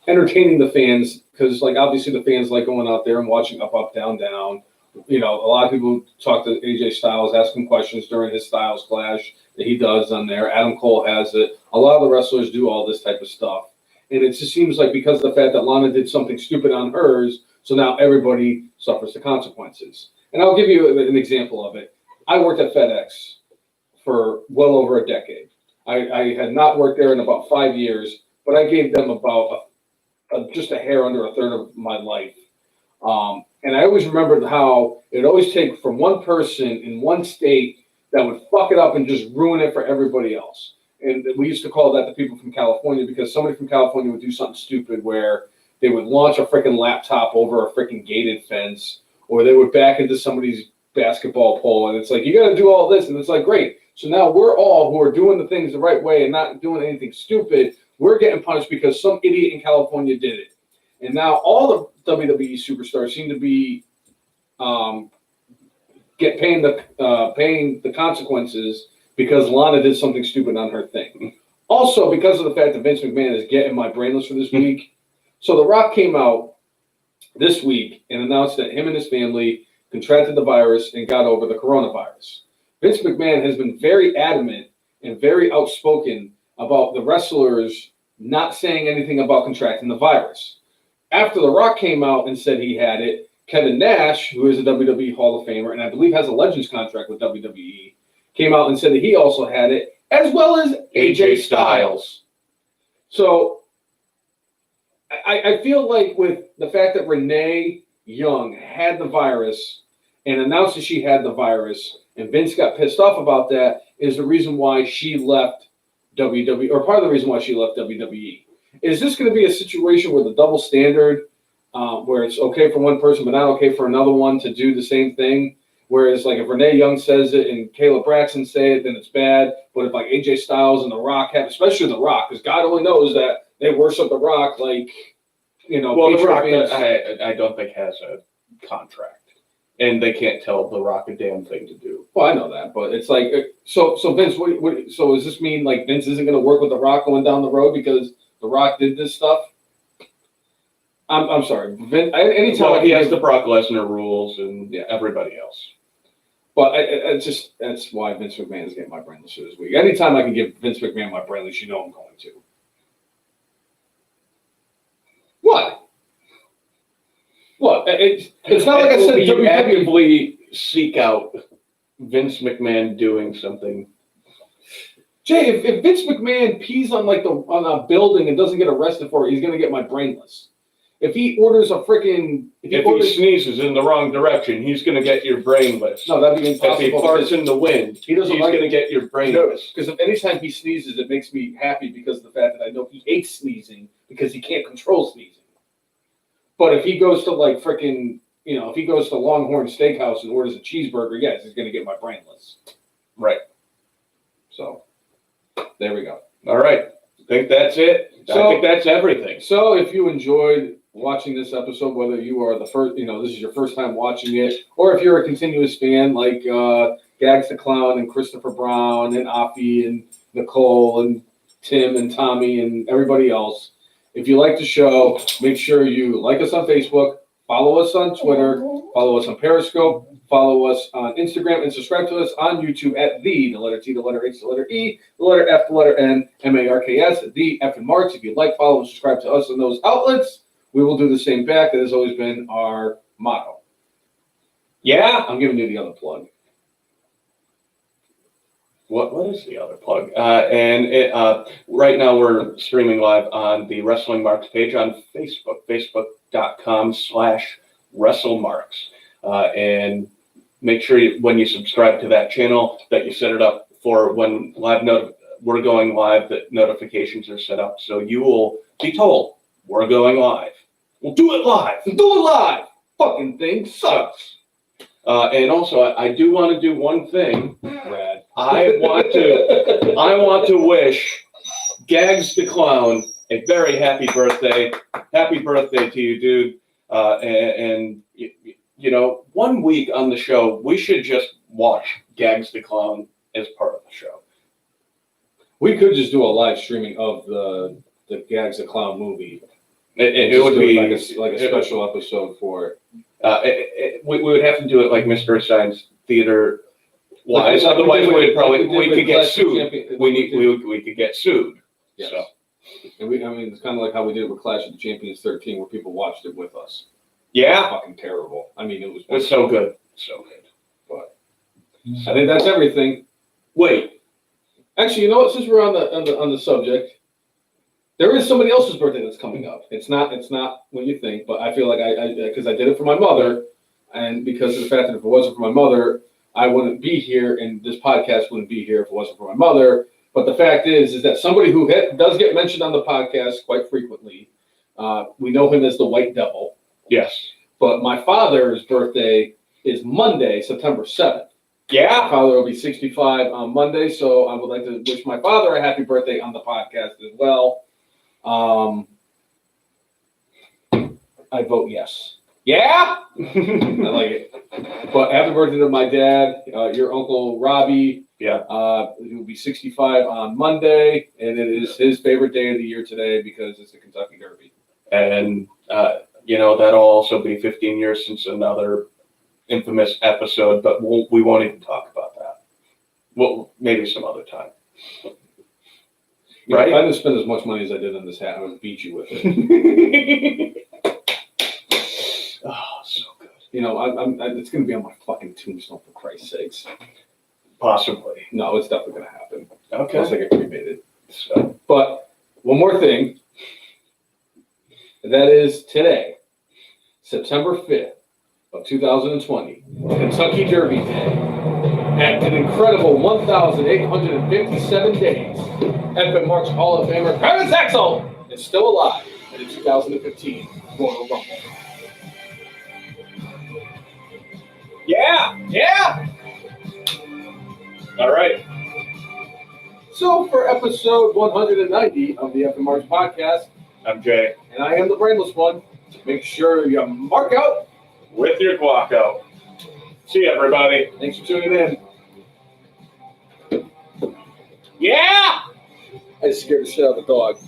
entertaining the fans. Because, like, obviously the fans like going out there and watching Up, Up, Down, Down. A lot of people talk to AJ Styles, ask him questions during his Styles Clash that he does on there. Adam Cole has it. A lot of the wrestlers do all this type of stuff. And it just seems like because of the fact that Lana did something stupid on hers, so now everybody suffers the consequences. And I'll give you an example of it. I worked at FedEx for well over a decade. I had not worked there in about 5 years, but I gave them about just a hair under a third of my life. And I always remembered how it always take from one person in one state that would fuck it up and just ruin it for everybody else. And we used to call that the people from California, because somebody from California would do something stupid where they would launch a freaking laptop over a freaking gated fence, or they would back into somebody's basketball pole. And it's like, you got to do all this. And it's like, great. So now we're all who are doing the things the right way and not doing anything stupid. We're getting punished because some idiot in California did it. And now all the WWE superstars seem to be paying the consequences because Lana did something stupid on her thing. Also, because of the fact that Vince McMahon is getting my brainless for this week. So The Rock came out this week and announced that him and his family contracted the virus and got over the coronavirus. Vince McMahon has been very adamant and very outspoken about the wrestlers not saying anything about contracting the virus. After The Rock came out and said he had it, Kevin Nash, who is a WWE Hall of Famer and I believe has a Legends contract with WWE, came out and said that he also had it, as well as AJ Styles. So I feel like with the fact that Renee Young had the virus and announced that she had the virus, and Vince got pissed off about that, is the reason why she left WWE, or part of the reason why she left WWE. Is this going to be a situation where the double standard, where it's okay for one person but not okay for another one to do the same thing? Whereas, like, if Renee Young says it and Caleb Braxton say it, then it's bad. But if, like, AJ Styles and The Rock have, especially The Rock, because God only knows that they worship The Rock, like, you know. Well, The Rock, I don't think has a contract, and they can't tell The Rock a damn thing to do. Well, I know that, but it's like, so Vince, so does this mean, like, Vince isn't going to work with The Rock going down the road because The Rock did this stuff? I'm sorry. Vince, anytime he has the Brock Lesnar rules and everybody else. But that's why Vince McMahon is getting my brainless this week. Anytime I can give Vince McMahon my brainless, you know I'm going to. What? What? It's not like I said. You actively seek out Vince McMahon doing something. Jay, if Vince McMahon pees on on a building and doesn't get arrested for it, he's gonna get my brainless. If he orders a freaking... If he sneezes in the wrong direction, he's going to get your brainless. No, that'd be impossible. If he farts in the wind, he's going to get your brainless. Because anytime he sneezes, it makes me happy because of the fact that I know he hates sneezing because he can't control sneezing. But if he goes to, like, freaking... You know, if he goes to Longhorn Steakhouse and orders a cheeseburger, yes, he's going to get my brainless. Right. So, there we go. All right. I think that's it. I think that's everything. So if you enjoyed watching this episode, whether you are the first, you know, this is your first time watching it, or if you're a continuous fan like Gags the Clown and Christopher Brown and Afi and Nicole and Tim and Tommy and everybody else, if you like the show, make sure you like us on Facebook, follow us on Twitter, follow us on Periscope, follow us on Instagram, and subscribe to us on YouTube at the letter T, the letter H, the letter E, the letter F, the letter N, MARKS, the F and Marks. If you like, follow, and subscribe to us on those outlets, we will do the same back. That has always been our motto. Yeah, I'm giving you the other plug. What is the other plug? Right now we're streaming live on the Wrestling Marks page on Facebook, facebook.com/WrestleMarks. And make sure when you subscribe to that channel that you set it up for when we're going live, that notifications are set up. So you will be told we're going live. We'll do it live. Do it live. Fucking thing sucks. And also, I do want to do one thing, Brad. I want to wish Gags the Clown a very happy birthday. Happy birthday to you, dude. And you know, 1 week on the show, we should just watch Gags the Clown as part of the show. We could just do a live streaming of the Gags the Clown movie. It would be like a special episode for it. We would have to do it like Mystery Science Theater wise. Otherwise, we could get sued. We could get sued. Yes. So. And it's kind of like how we did it with Clash of the Champions 13, where people watched it with us. Yeah. Fucking terrible. I mean, it was so good. So good. But I think that's everything. Wait. Actually, you know what? Since we're on the subject, there is somebody else's birthday that's coming up. It's not what you think, but I feel like because I did it for my mother, and because of the fact that if it wasn't for my mother, I wouldn't be here, and this podcast wouldn't be here if it wasn't for my mother. But the fact is that somebody who does get mentioned on the podcast quite frequently, we know him as the White Devil. Yes. But my father's birthday is Monday, September 7th. Yeah. My father will be 65 on Monday, so I would like to wish my father a happy birthday on the podcast as well. I vote yes. Yeah? I like it. But happy birthday to my dad, your Uncle Robbie. Yeah. He will be 65 on Monday, and it is his favorite day of the year today because it's the Kentucky Derby. And, that'll also be 15 years since another infamous episode, but we won't even talk about that. Well, maybe some other time. You know, Right? if I didn't spend as much money as I did on this hat, I would beat you with it. Oh, so good. You know, it's going to be on my fucking tombstone, for Christ's sakes. Possibly. No, it's definitely going to happen. Okay. Unless I get cremated. So, but one more thing. That is today, September 5th of 2020, Kentucky Derby Day. At an incredible 1,857 days, FM Marks Hall of Famer Travis Axel is still alive in the 2015 Royal Rumble. Yeah. All right. So for episode 190 of the FM Marks podcast, I'm Jay. and I am the brainless one. Make sure you mark out With your guac out. See you, everybody. Thanks for tuning in. Yeah! I just scared the shit out of the dog.